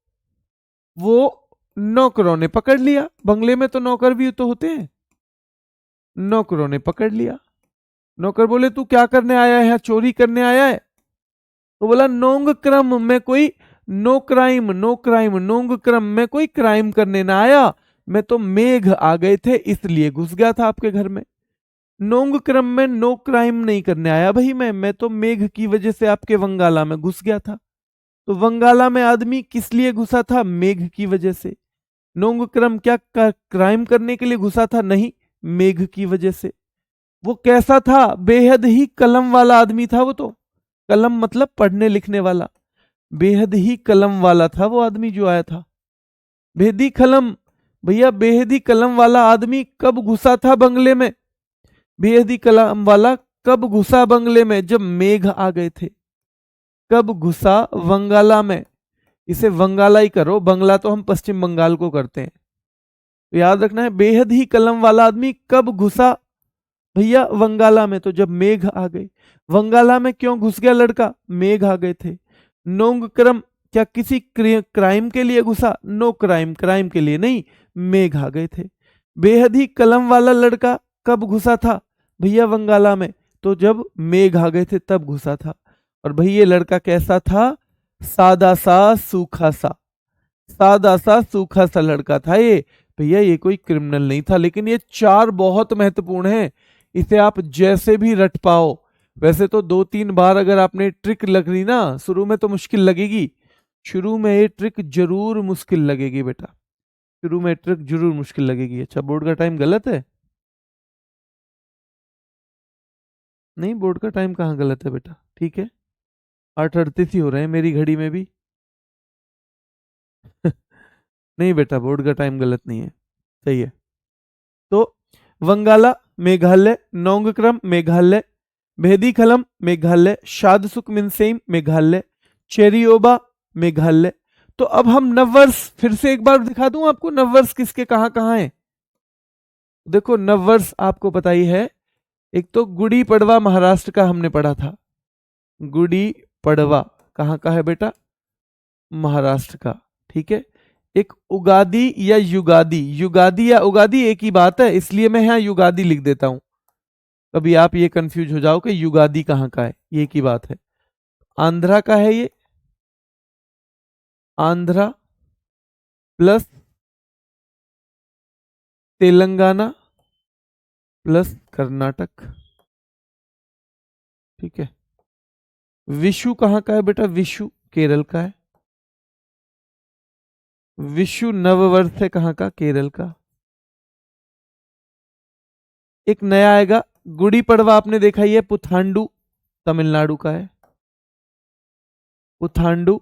Speaker 1: नौकरों ने पकड़ लिया, बंगले में तो नौकर भी तो होते हैं। नौकरों ने पकड़ लिया। नौकर बोले तू क्या करने आया है, चोरी करने आया है? तो बोला नोंग क्रम में कोई, नो क्राइम, नो क्राइम, नोंग क्रम में कोई क्राइम करने ना आया, मैं तो मेघ आ गए थे इसलिए घुस गया था आपके घर में। नोंग क्रम में नो क्राइम नहीं करने आया भाई, मैं तो मेघ की वजह से आपके वंगाला में घुस गया था। तो वंगाला में आदमी किस लिए घुसा था, मेघ की वजह से। नोंग क्रम क्या क्राइम करने के लिए घुसा था, नहीं, मेघ की वजह से। वो कैसा था, बेहद ही कलम वाला आदमी था वो तो। कलम मतलब पढ़ने लिखने वाला। बेहद ही कलम वाला था वो आदमी जो आया था। बेहदी कलम, भैया बेहदी कलम वाला आदमी कब घुसा था बंगले में? बेहदी कलम वाला कब घुसा बंगले में, जब मेघ आ गए थे। कब घुसा, वंगाला में। इसे वंगाला ही करो, बंगला तो हम पश्चिम बंगाल को करते हैं। तो याद रखना है बेहद ही कलम वाला आदमी कब घुसा, भैया वंगाला में, तो जब मेघ आ गए। वंगाला में क्यों घुस गया लड़का, मेघ आ गए थे। नोंग क्रम क्या किसी क्राइम के लिए घुसा, नो क्राइम, क्राइम के लिए नहीं, मेघ आ गए थे। बेहद ही कलम वाला लड़का कब घुसा था, भैया वंगाला में, तो जब मेघ आ गए थे तब घुसा था। और भैया ये लड़का कैसा था, सादा सा सूखा सा, सादा सा सूखा सा लड़का था ये। भैया ये कोई क्रिमिनल नहीं था। लेकिन ये चार बहुत महत्वपूर्ण है, इसे आप जैसे भी रट पाओ। वैसे तो 2-3 बार अगर आपने ट्रिक लग रही ना, शुरू में तो मुश्किल लगेगी, शुरू में ये ट्रिक जरूर मुश्किल लगेगी बेटा, शुरू में ट्रिक जरूर मुश्किल लगेगी। अच्छा बोर्ड का टाइम गलत है? नहीं, बोर्ड का टाइम कहाँ गलत है बेटा, ठीक है, 8:38 ही हो रहे हैं मेरी घड़ी में भी। नहीं बेटा, बोर्ड का टाइम गलत नहीं है, सही है। तो वंगाला मेघालय, नोंगक्रम मेघालय, भेदीखलम मेघालय, शादसुक मिनसेम मेघालय, चेरियोबा मेघालय। तो अब हम नववर्ष फिर से एक बार दिखा दूं आपको, नववर्ष किसके कहां कहां है। देखो नववर्ष आपको पता ही है, एक तो गुड़ी पड़वा महाराष्ट्र का हमने पढ़ा था, गुड़ी पड़वा कहां का है बेटा, महाराष्ट्र का, ठीक है। एक उगादी या युगादी, युगादी या उगादी एक ही बात है, इसलिए मैं यहां युगादी लिख देता हूं, कभी आप ये कंफ्यूज हो जाओ कि युगादी कहां का है, ये एक ही बात है। आंध्रा का है ये, आंध्रा प्लस तेलंगाना प्लस कर्नाटक, ठीक है। विशु कहां का है बेटा, विशु केरल का है। विशु नववर्ष है कहां का, केरल का। एक नया आएगा गुड़ी पड़वा, आपने देखा ही है, पुथांडु तमिलनाडु का है, पुथांडु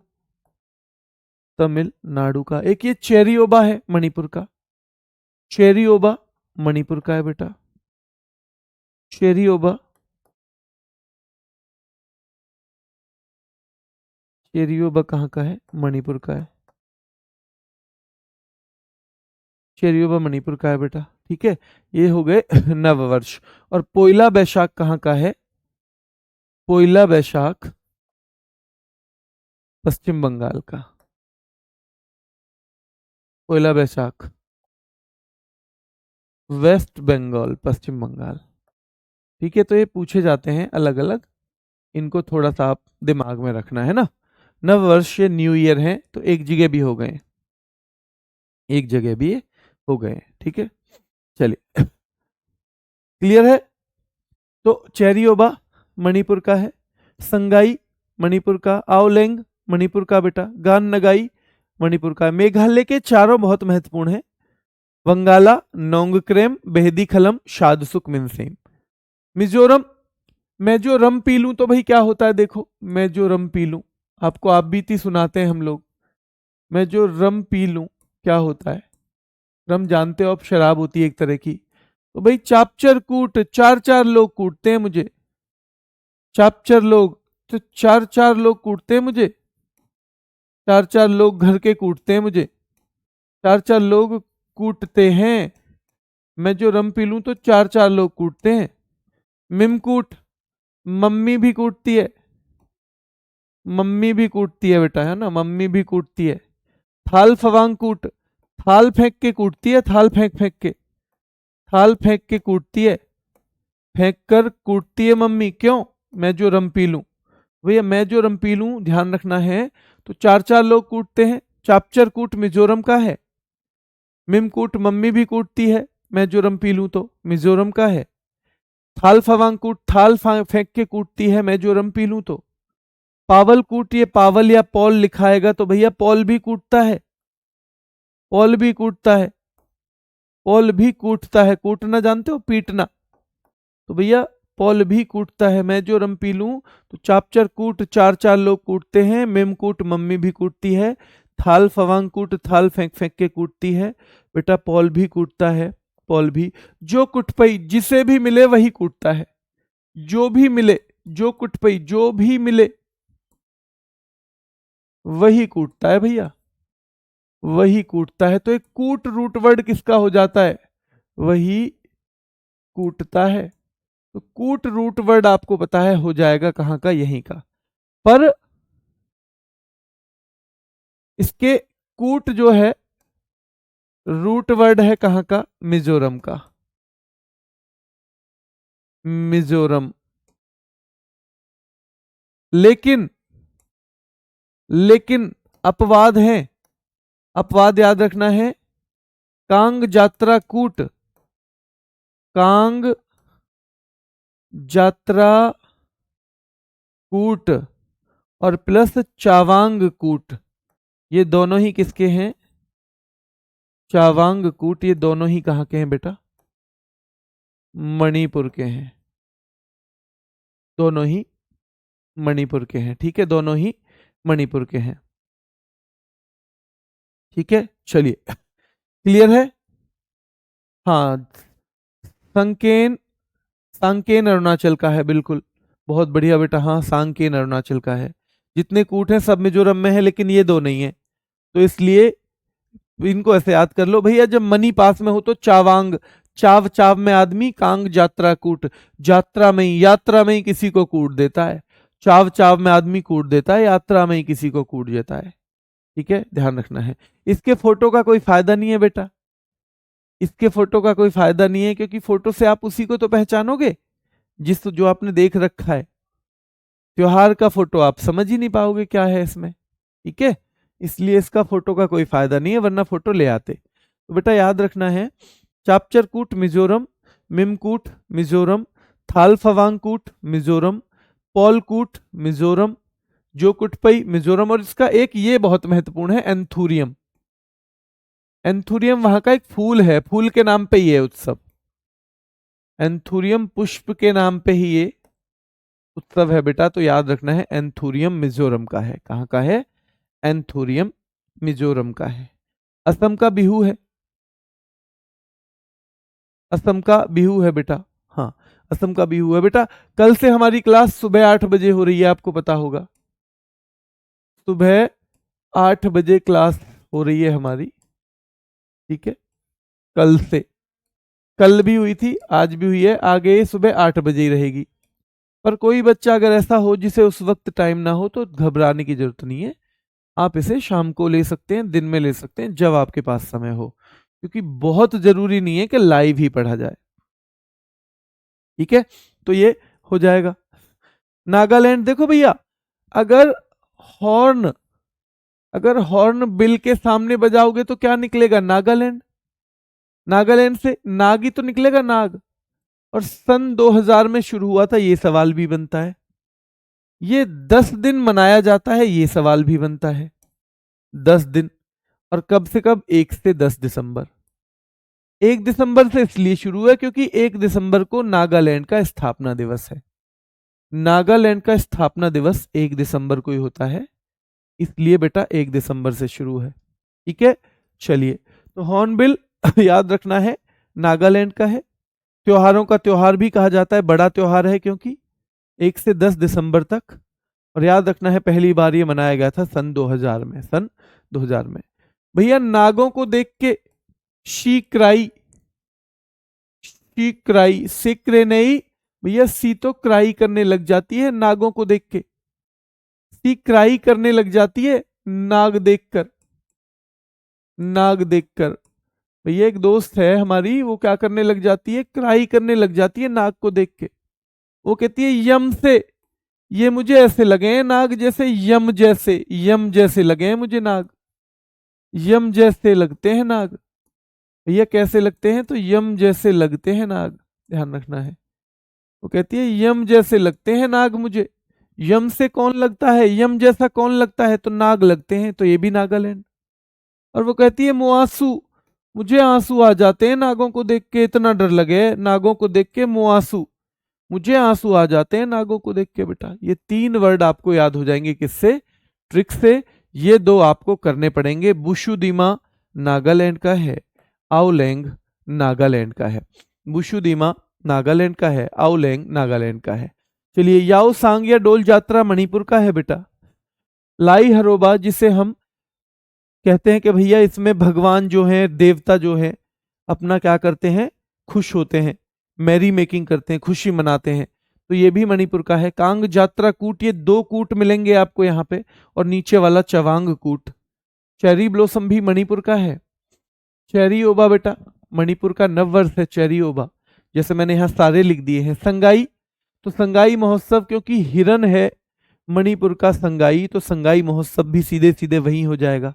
Speaker 1: तमिलनाडु का। एक ये चेरियोबा है मणिपुर का, चेरियोबा मणिपुर का है बेटा, चेरियोबा, चेरियोबा कहाँ का है, मणिपुर का है, चेरियोबा मणिपुर का है बेटा, ठीक है। ये हो गए नववर्ष। और पोइला बैशाख कहाँ का है, पोइला बैशाख पश्चिम बंगाल का, पोइला बैशाख वेस्ट बंगाल, पश्चिम बंगाल, ठीक है। तो ये पूछे जाते हैं अलग अलग, इनको थोड़ा सा आप दिमाग में रखना है ना। नववर्ष ये न्यू ईयर है, तो एक जगह भी हो गए, एक जगह भी ये हो गए, ठीक है। चलिए क्लियर है। तो चेरियोबा मणिपुर का है, संगाई मणिपुर का, आओलेंग मणिपुर का बेटा, गान नगाई मणिपुर का। मेघालय के चारों बहुत महत्वपूर्ण है, वंगाला, नोंगक्रेम, बेहदीखलम, शादसुक मिनसेम। मिजोरम, मैं जो रम पी लूं तो भाई क्या होता है, देखो मैं जो रम पी लूं, आपको आप बीती सुनाते हैं हम लोग। मैं जो रम पी लूं क्या होता है, रम जानते हो आप, शराब होती है एक तरह की। तो भाई चापचर कूट, चार चार लोग कूटते हैं मुझे, चापचर लोग, तो चार चार लोग कूटते हैं मुझे, चार चार लोग घर के कूटते हैं मुझे, चार चार लोग कूटते हैं। मैं जो रम पी लूं तो चार चार लोग कूटते हैं। मिमकूट, मम्मी भी कूटती है, मम्मी भी कूटती है बेटा, है ना, मम्मी भी कूटती है। थाल फवांग कूट, थाल फेंक के कूटती है, थाल फेंक फेंक के, थाल फेंक के कूटती है, फेंक कर कूटती है मम्मी, क्यों, मैं जो रम पी लूं। भैया मैं जो रम पी लूं ध्यान रखना है, तो चार चार लोग कूटते हैं। चापचर कूट मिजोरम का है, मिमकूट मम्मी भी कूटती है, मैं जो रम पी लूं तो मिजोरम का है। थाल फवांग कूट, थाल फेंक के कूटती है, मैं जो रम पी लूं तो। पावल कूट, ये पावल या पॉल लिखाएगा तो भैया पॉल भी कूटता है, पॉल भी कूटता है, पॉल भी कूटता है, कूटना जानते हो, पीटना। तो भैया पॉल भी कूटता है, मैं जो रम पी लूं तो चापचर कूट, चार चार लोग कूटते हैं, मेम कूट मम्मी भी कूटती है, थाल फवांग कूट, थाल फेंक फेंक के कूटती है, बेटा पॉल भी कूटता है, पॉल भी। जो कुटपई, जिसे भी मिले वही कूटता है, जो भी मिले, जो कुटपई जो भी मिले वही कूटता है भैया, वही कूटता है। तो एक कूट रूट वर्ड किसका हो जाता है, वही कूटता है। तो कूट रूट वर्ड आपको पता है हो जाएगा कहां का, यहीं का। पर इसके कूट जो है रूट वर्ड है कहां का, मिजोरम का, मिजोरम। लेकिन लेकिन अपवाद है, अपवाद याद रखना है। कांग जात्रा कूट, कांग जात्रा कूट और प्लस चावांग कूट, ये दोनों ही किसके हैं, चावांग कूट, ये दोनों ही कहां के हैं बेटा, मणिपुर के हैं, दोनों ही मणिपुर के हैं, ठीक है, दोनों ही मणिपुर के हैं, ठीक है। चलिए क्लियर है। हाँ, संकेन, सांकेन अरुणाचल का है, बिल्कुल, बहुत बढ़िया बेटा, हाँ सांकेन अरुणाचल का है। जितने कूट हैं सब मिजोरम में है, लेकिन ये दो नहीं है, तो इसलिए इनको ऐसे याद कर लो भैया। जब मनी पास में हो तो चावांग, चाव चाव में आदमी, कांग जात्रा कूट, यात्रा में ही किसी को कूट देता है, चाव चाव में आदमी कूट देता है, यात्रा में ही किसी को कूट देता है, ठीक है, ध्यान रखना है। इसके फोटो का कोई फायदा नहीं है बेटा, इसके फोटो का कोई फायदा नहीं है, क्योंकि फोटो से आप उसी को तो पहचानोगे जिस जो आपने देख रखा है। त्योहार का फोटो आप समझ ही नहीं पाओगे क्या है इसमें, ठीक है, इसलिए इसका फोटो का कोई फायदा नहीं है, वरना फोटो ले आते। तो बेटा याद रखना है, चापचरकूट मिजोरम, मिमकूट मिजोरम, थालफवांगकूट मिजोरम, पॉलकूट मिजोरम, जोकुटपई मिजोरम, और इसका एक ये बहुत महत्वपूर्ण है, एंथुरियम। एंथुरियम वहां का एक फूल है, फूल के नाम पे ये उत्सव, एंथुरियम पुष्प के नाम पे ही ये उत्सव है बेटा, तो याद रखना है एंथुरियम मिजोरम का है, कहाँ का है, एंथुरियम मिजोरम का है। असम का बिहू है, असम का बिहू है बेटा, हाँ असम का बिहू है बेटा। कल से हमारी क्लास सुबह 8 बजे हो रही है, आपको पता होगा, सुबह 8 बजे क्लास हो रही है हमारी, ठीक है, कल से, कल भी हुई थी, आज भी हुई है, आगे सुबह 8 बजे ही रहेगी। पर कोई बच्चा अगर ऐसा हो जिसे उस वक्त टाइम ना हो तो घबराने की जरूरत नहीं है, आप इसे शाम को ले सकते हैं, दिन में ले सकते हैं, जब आपके पास समय हो, क्योंकि बहुत जरूरी नहीं है कि लाइव ही पढ़ा जाए, ठीक है। तो ये हो जाएगा। नागालैंड देखो भैया, अगर हॉर्न, अगर हॉर्न बिल के सामने बजाओगे तो क्या निकलेगा, नागालैंड, नागालैंड से नाग ही तो निकलेगा, नाग। और सन 2000 में शुरू हुआ था, ये सवाल भी बनता है। ये 10 दिन मनाया जाता है, ये सवाल भी बनता है, 10 दिन। और कब से कब, 1 से 10 दिसंबर, 1 दिसंबर से इसलिए शुरू है क्योंकि 1 दिसंबर को नागालैंड का स्थापना दिवस है, नागालैंड का स्थापना दिवस 1 दिसंबर को ही होता है, इसलिए बेटा 1 दिसंबर से शुरू है। ठीक है, चलिए, तो हॉर्नबिल याद रखना है, नागालैंड का है। त्योहारों का त्योहार भी कहा जाता है, बड़ा त्योहार है क्योंकि 1 से 10 दिसंबर तक। और याद रखना है पहली बार ये मनाया गया था सन 2000 में, सन 2000 में। भैया नागों को देख के शी क्राई, सिक्रे नहीं भैया, सी तो क्राई करने लग जाती है नागों को देख के, सी क्राई करने लग जाती है नाग देखकर, नाग देखकर। भैया एक दोस्त है हमारी, वो क्या करने लग जाती है, क्राई करने लग जाती है नाग को देख के। वो कहती है यम से, ये मुझे ऐसे लगे हैं नाग जैसे यम जैसे लगे हैं मुझे नाग, यम जैसे लगते हैं नाग। भैया कैसे लगते हैं, तो यम जैसे लगते हैं नाग, ध्यान रखना है। वो कहती है यम जैसे लगते हैं नाग मुझे। यम से कौन लगता है, यम जैसा कौन लगता है, तो नाग लगते हैं, तो ये भी नागालैंड। और वो कहती है मुआसू, मुझे आंसू आ जाते हैं नागों को देख के, इतना डर लगे नागों को देख के, मुआसू, मुझे आंसू आ जाते हैं नागों को देख के। बेटा ये 3 वर्ड आपको याद हो जाएंगे, किससे, ट्रिक से। ये 2 आपको करने पड़ेंगे। बुशुदिमा नागालैंड का है, आउलेंग नागालैंड का है। बुशुदिमा नागालैंड का है, आउलेंग नागालैंड का है। चलिए, याओ सांग या डोल जात्रा मणिपुर का है बेटा। लाई हरोबा, जिसे हम कहते हैं कि भैया इसमें भगवान जो है, देवता जो है, अपना क्या करते हैं, खुश होते हैं, मैरी मेकिंग करते हैं, खुशी मनाते हैं, तो ये भी मणिपुर का है। कांग जात्रा कूट, ये 2 कूट मिलेंगे आपको यहाँ पे, और नीचे वाला चवांग कूट। चेरी ब्लॉसम भी मणिपुर का है। चेरी ओबा बेटा मणिपुर का नववर्ष है, चेरी ओबा, जैसे मैंने यहाँ सारे लिख दिए हैं। संगाई, तो संगाई महोत्सव, क्योंकि हिरन है मणिपुर का संगाई, तो संगाई महोत्सव भी सीधे सीधे वहीं हो जाएगा।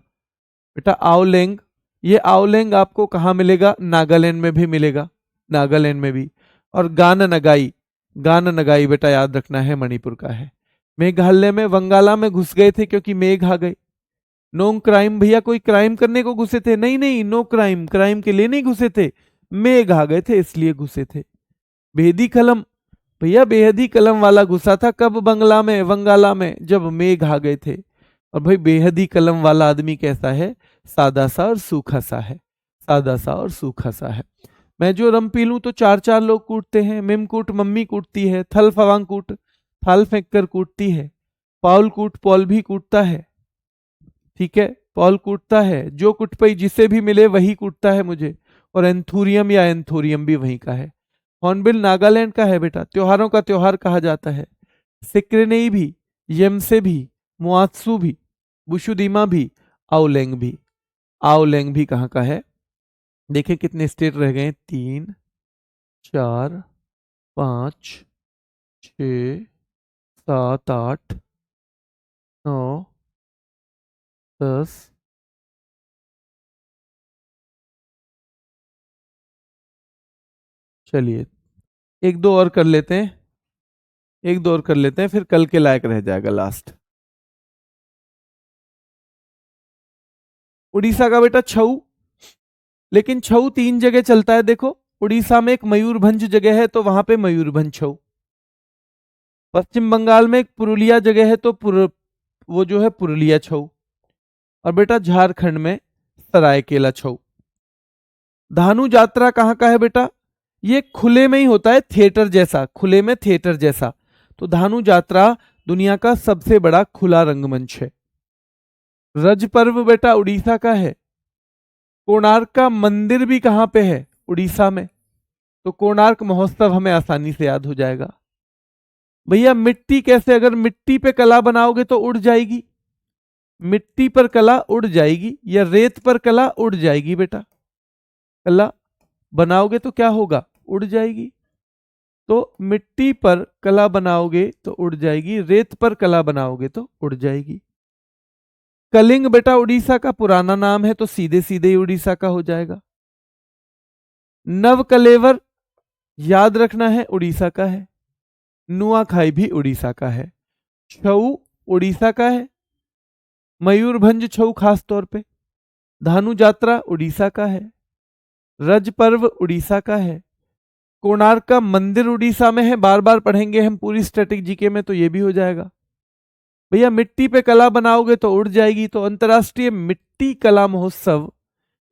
Speaker 1: बेटा आओलेंग, ये आओलेंग आपको कहाँ मिलेगा, नागालैंड में भी मिलेगा, नागालैंड में भी। और गान नगाई, गान नगाई बेटा याद रखना है मणिपुर का है। मेघालय में वंगाला में घुस गए थे क्योंकि मेघ आ गए। नो क्राइम, भैया कोई क्राइम करने को घुसे थे, नहीं नहीं, नो क्राइम, क्राइम के लिए नहीं घुसे थे, मेघ आ गए थे इसलिए घुसे थे। बेहदी कलम, भैया बेहदी कलम वाला घुसा था कब, बंगला में, वंगाला में, जब मेघ आ गए थे। और भाई बेहदी कलम वाला आदमी कैसा है, सादा सा और सूखा सा है, सादा सा और सूखा सा है। मैं जो रम पी लूं तो 4 4 लोग कूटते हैं। मिम कूट मम्मी कूटती है, थल फवांग कूट थाल फेंक कर कूटती है, पॉल कूट पॉल भी कूटता है। ठीक है, पॉल कूटता है, जो कुट पई जिसे भी मिले वही कूटता है मुझे। और एंथूरियम या एंथोरियम भी वहीं का है। हॉर्नबिल नागालैंड का है बेटा, त्योहारों का त्योहार कहा जाता है। सिक्रेनेई भी, यमसे भी, मुआत्सु भी, बुशुदीमा भी, आउलेंग भी। आउलेंग भी कहाँ का है, देखें कितने स्टेट रह गए, 3 4 5 6 7 8 9 10। चलिए, 1 2 और कर लेते हैं, 1 2 और कर लेते हैं, फिर कल के लायक रह जाएगा लास्ट। उड़ीसा का बेटा छऊ, लेकिन छऊ 3 जगह चलता है। देखो उड़ीसा में एक मयूरभंज जगह है, तो वहां पे मयूरभंज छऊ। पश्चिम बंगाल में एक पुरुलिया जगह है, तो वो जो है पुरुलिया छऊ। और बेटा झारखंड में सरायकेला छऊ। धानु यात्रा कहाँ का है बेटा, ये खुले में ही होता है, थिएटर जैसा, खुले में थिएटर जैसा। तो धानु यात्रा दुनिया का सबसे बड़ा खुला रंगमंच है। रज पर्व बेटा उड़ीसा का है। कोणार्क का मंदिर भी कहां पे है, उड़ीसा में, तो कोणार्क महोत्सव हमें आसानी से याद हो जाएगा। भैया मिट्टी कैसे, अगर मिट्टी पे कला बनाओगे तो उड़ जाएगी, मिट्टी पर कला उड़ जाएगी, या रेत पर कला उड़ जाएगी बेटा, कला बनाओगे तो क्या होगा, उड़ जाएगी। तो मिट्टी पर कला बनाओगे तो उड़ जाएगी, रेत पर कला बनाओगे तो उड़ जाएगी। कलिंग बेटा उड़ीसा का पुराना नाम है, तो सीधे सीधे ही उड़ीसा का हो जाएगा। नव कलेवर याद रखना है, उड़ीसा का है। नुआखाई भी उड़ीसा का है। छऊ उड़ीसा का है, मयूरभंज छऊ खास तौर पे। धानु यात्रा उड़ीसा का है। रज पर्व उड़ीसा का है। कोणार्क का मंदिर उड़ीसा में है, बार बार पढ़ेंगे हम पूरी स्टैटिक जीके में तो ये भी हो जाएगा। भैया मिट्टी पे कला बनाओगे तो उड़ जाएगी, तो अंतर्राष्ट्रीय मिट्टी कला महोत्सव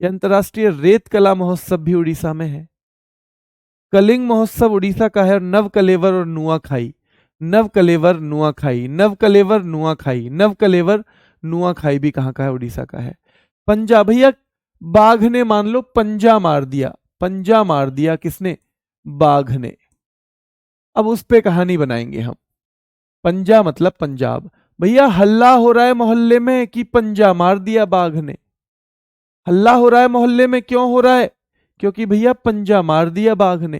Speaker 1: या अंतर्राष्ट्रीय रेत कला महोत्सव भी उड़ीसा में है। कलिंग महोत्सव उड़ीसा का है, और नवकलेवर और नुआखाई, नवकलेवर नुआखाई, नवकलेवर नुआखाई, नवकलेवर नुआखाई भी कहाँ का है? उड़ीसा का है। पंजा, भैया बाघ ने मान लो पंजा मार दिया, पंजा मार दिया किसने? बाघ ने। अब उस पे कहानी बनाएंगे हम। पंजा मतलब पंजाब। भैया हल्ला हो रहा है मोहल्ले में कि पंजा मार दिया बाघ ने। हल्ला हो रहा है मोहल्ले में, क्यों हो रहा है? क्योंकि भैया पंजा मार दिया बाघ ने।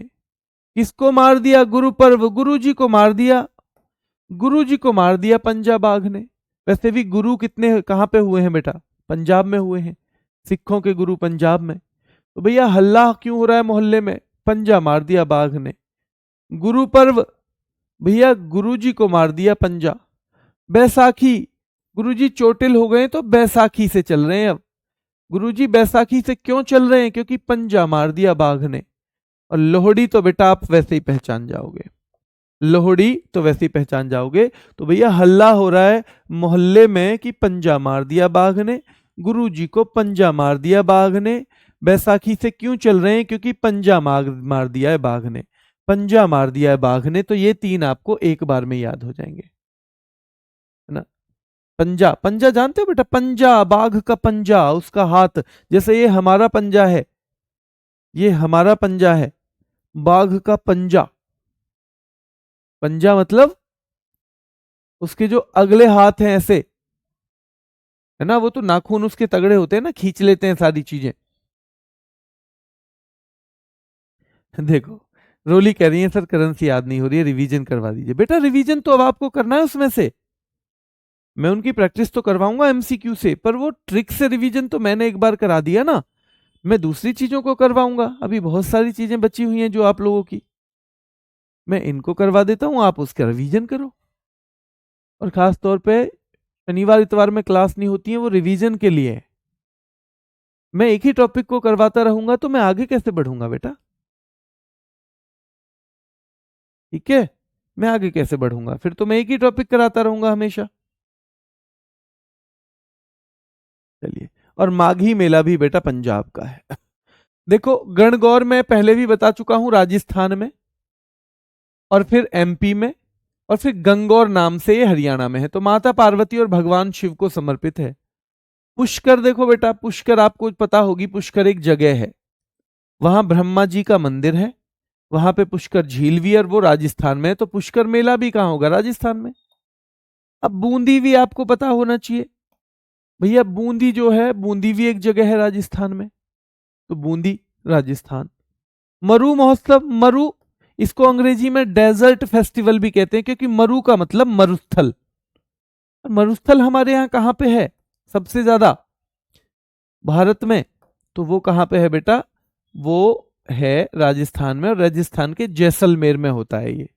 Speaker 1: किसको मार दिया? गुरु पर्व, गुरु जी को मार दिया, गुरु जी को मार दिया पंजा बाघ ने। वैसे भी गुरु कितने कहां पे हुए हैं बेटा? पंजाब में हुए हैं, सिखों के गुरु पंजाब में। तो भैया हल्ला क्यों हो रहा है मोहल्ले में? पंजा मार दिया बाघ ने। गुरु पर्व, भैया गुरु जी को मार दिया पंजा। बैसाखी, गुरु जी चोटिल हो गए तो बैसाखी से चल रहे हैं अब। गुरु जी बैसाखी से क्यों चल रहे हैं? क्योंकि पंजा मार दिया बाघ ने। और लोहड़ी तो बेटा आप वैसे ही पहचान जाओगे, लोहड़ी तो वैसे ही पहचान जाओगे। तो भैया हल्ला हो रहा है मोहल्ले में कि पंजा मार दिया बाघ ने, गुरु जी को पंजा मार दिया बाघ ने। बैसाखी से क्यों चल रहे हैं? क्योंकि पंजा मार दिया है बाघ ने, पंजा मार दिया है बाघ ने। तो ये तीन आपको एक बार में याद हो जाएंगे, है ना। पंजा, पंजा जानते हो बेटा? पंजा, बाघ का पंजा, उसका हाथ। जैसे ये हमारा पंजा है, ये हमारा पंजा है, बाघ का पंजा। पंजा मतलब उसके जो अगले हाथ हैं ऐसे, है ना, वो तो नाखून उसके तगड़े होते हैं ना, खींच लेते हैं सारी चीजें। देखो रोली कह रही है सर करेंसी याद नहीं हो रही है, रिवीजन करवा दीजिए। बेटा रिवीजन तो अब आपको करना है उसमें से, मैं उनकी प्रैक्टिस तो करवाऊंगा एमसीक्यू से, पर वो ट्रिक से रिवीजन तो मैंने एक बार करा दिया ना, मैं दूसरी चीजों को करवाऊंगा। अभी बहुत सारी चीजें बची हुई हैं जो आप लोगों की, मैं इनको करवा देता हूं, आप उसका रिवीजन करो। और खास तौर पे शनिवार इतवार में क्लास नहीं होती है, वो रिवीजन के लिए है। मैं एक ही टॉपिक को करवाता रहूंगा तो मैं आगे कैसे बढ़ूंगा बेटा? ठीक है, मैं आगे कैसे बढ़ूंगा? फिर तो मैं एक ही टॉपिक कराता रहूंगा हमेशा। चलिए, और माघी मेला भी बेटा पंजाब का है। देखो गणगौर मैं पहले भी बता चुका हूं, राजस्थान में, और फिर एमपी में, और फिर गंगौर नाम से ये हरियाणा में है। तो माता पार्वती और भगवान शिव को समर्पित है। पुष्कर देखो बेटा, पुष्कर आपको पता होगी, पुष्कर एक जगह है, वहां ब्रह्मा जी का मंदिर है, वहां पे पुष्कर झील भी है, और वो राजस्थान में है। तो पुष्कर मेला भी कहां होगा? राजस्थान में। अब बूंदी भी आपको पता होना चाहिए, भैया बूंदी जो है, बूंदी भी एक जगह है राजस्थान में, तो बूंदी राजस्थान। मरु महोत्सव, मरु इसको अंग्रेजी में डेजर्ट फेस्टिवल भी कहते हैं, क्योंकि मरु का मतलब मरुस्थल। मरुस्थल हमारे यहाँ कहां पे है सबसे ज्यादा भारत में? तो वो कहां पे है बेटा? वो है राजस्थान में, और राजस्थान के जैसलमेर में होता है ये।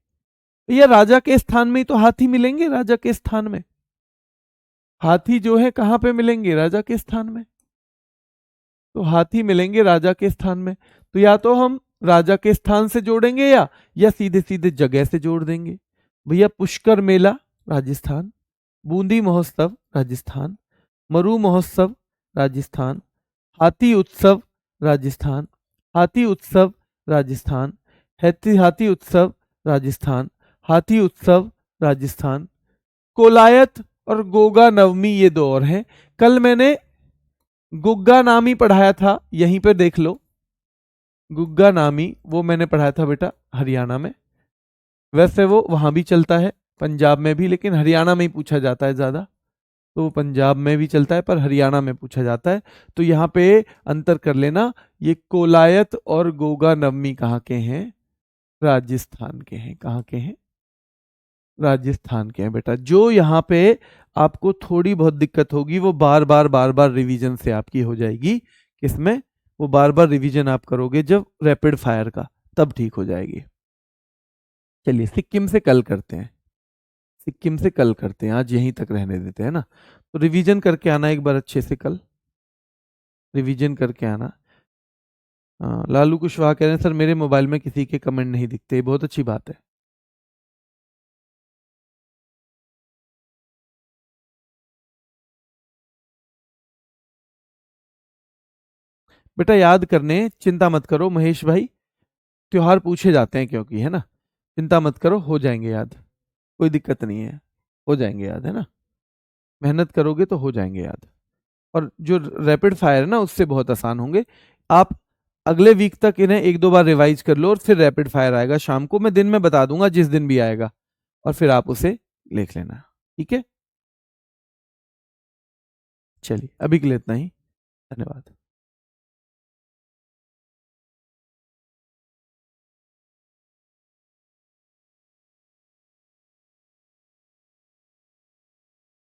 Speaker 1: भैया राजा के स्थान में ही तो हाथी मिलेंगे, राजा के स्थान में हाथी जो है कहां पे मिलेंगे? राजा के स्थान में। तो हाथी मिलेंगे राजा के स्थान में, तो या तो हम राजा के स्थान से जोड़ेंगे या सीधे सीधे जगह से जोड़ देंगे। भैया पुष्कर मेला राजस्थान, बूंदी महोत्सव राजस्थान, मरु महोत्सव राजस्थान, हाथी उत्सव राजस्थान, हाथी उत्सव राजस्थान, हाथी उत्सव राजस्थान, हाथी उत्सव राजस्थान। कोलायत और गोगा नवमी ये दो और हैं। कल मैंने गुग्गा नामी पढ़ाया था, यहीं पे देख लो, गुग्गा नामी वो मैंने पढ़ाया था बेटा हरियाणा में। वैसे वो वहां भी चलता है, पंजाब में भी, लेकिन हरियाणा में ही पूछा जाता है ज्यादा। तो वो पंजाब में भी चलता है पर हरियाणा में पूछा जाता है। तो यहाँ पे अंतर कर लेना, ये कोलायत और गोगा नवमी कहाँ के हैं? राजस्थान के हैं। कहाँ के हैं? राजस्थान के हैं बेटा। जो यहाँ पे आपको थोड़ी बहुत दिक्कत होगी वो बार बार रिवीजन से आपकी हो जाएगी। किसमें? वो बार बार रिवीजन आप करोगे जब रैपिड फायर का, तब ठीक हो जाएगी। चलिए सिक्किम से कल करते हैं, सिक्किम से कल करते हैं, आज यहीं तक रहने देते हैं ना। तो रिवीजन करके आना एक बार अच्छे से, कल रिवीजन करके आना। लालू कुशवाहा कह रहे हैं सर मेरे मोबाइल में किसी के कमेंट नहीं दिखते, ये बहुत अच्छी बात है। बेटा याद करने, चिंता मत करो महेश भाई, त्योहार पूछे जाते हैं क्योंकि, है ना। चिंता मत करो, हो जाएंगे याद, कोई दिक्कत नहीं है, हो जाएंगे याद, है ना। मेहनत करोगे तो हो जाएंगे याद। और जो रैपिड फायर है ना उससे बहुत आसान होंगे। आप अगले वीक तक इन्हें एक दो बार रिवाइज कर लो और फिर रैपिड फायर आएगा शाम को, मैं दिन में बता दूंगा जिस दिन भी आएगा, और फिर आप उसे लिख लेना। ठीक है, चलिए अभी के लिए इतना ही। धन्यवाद।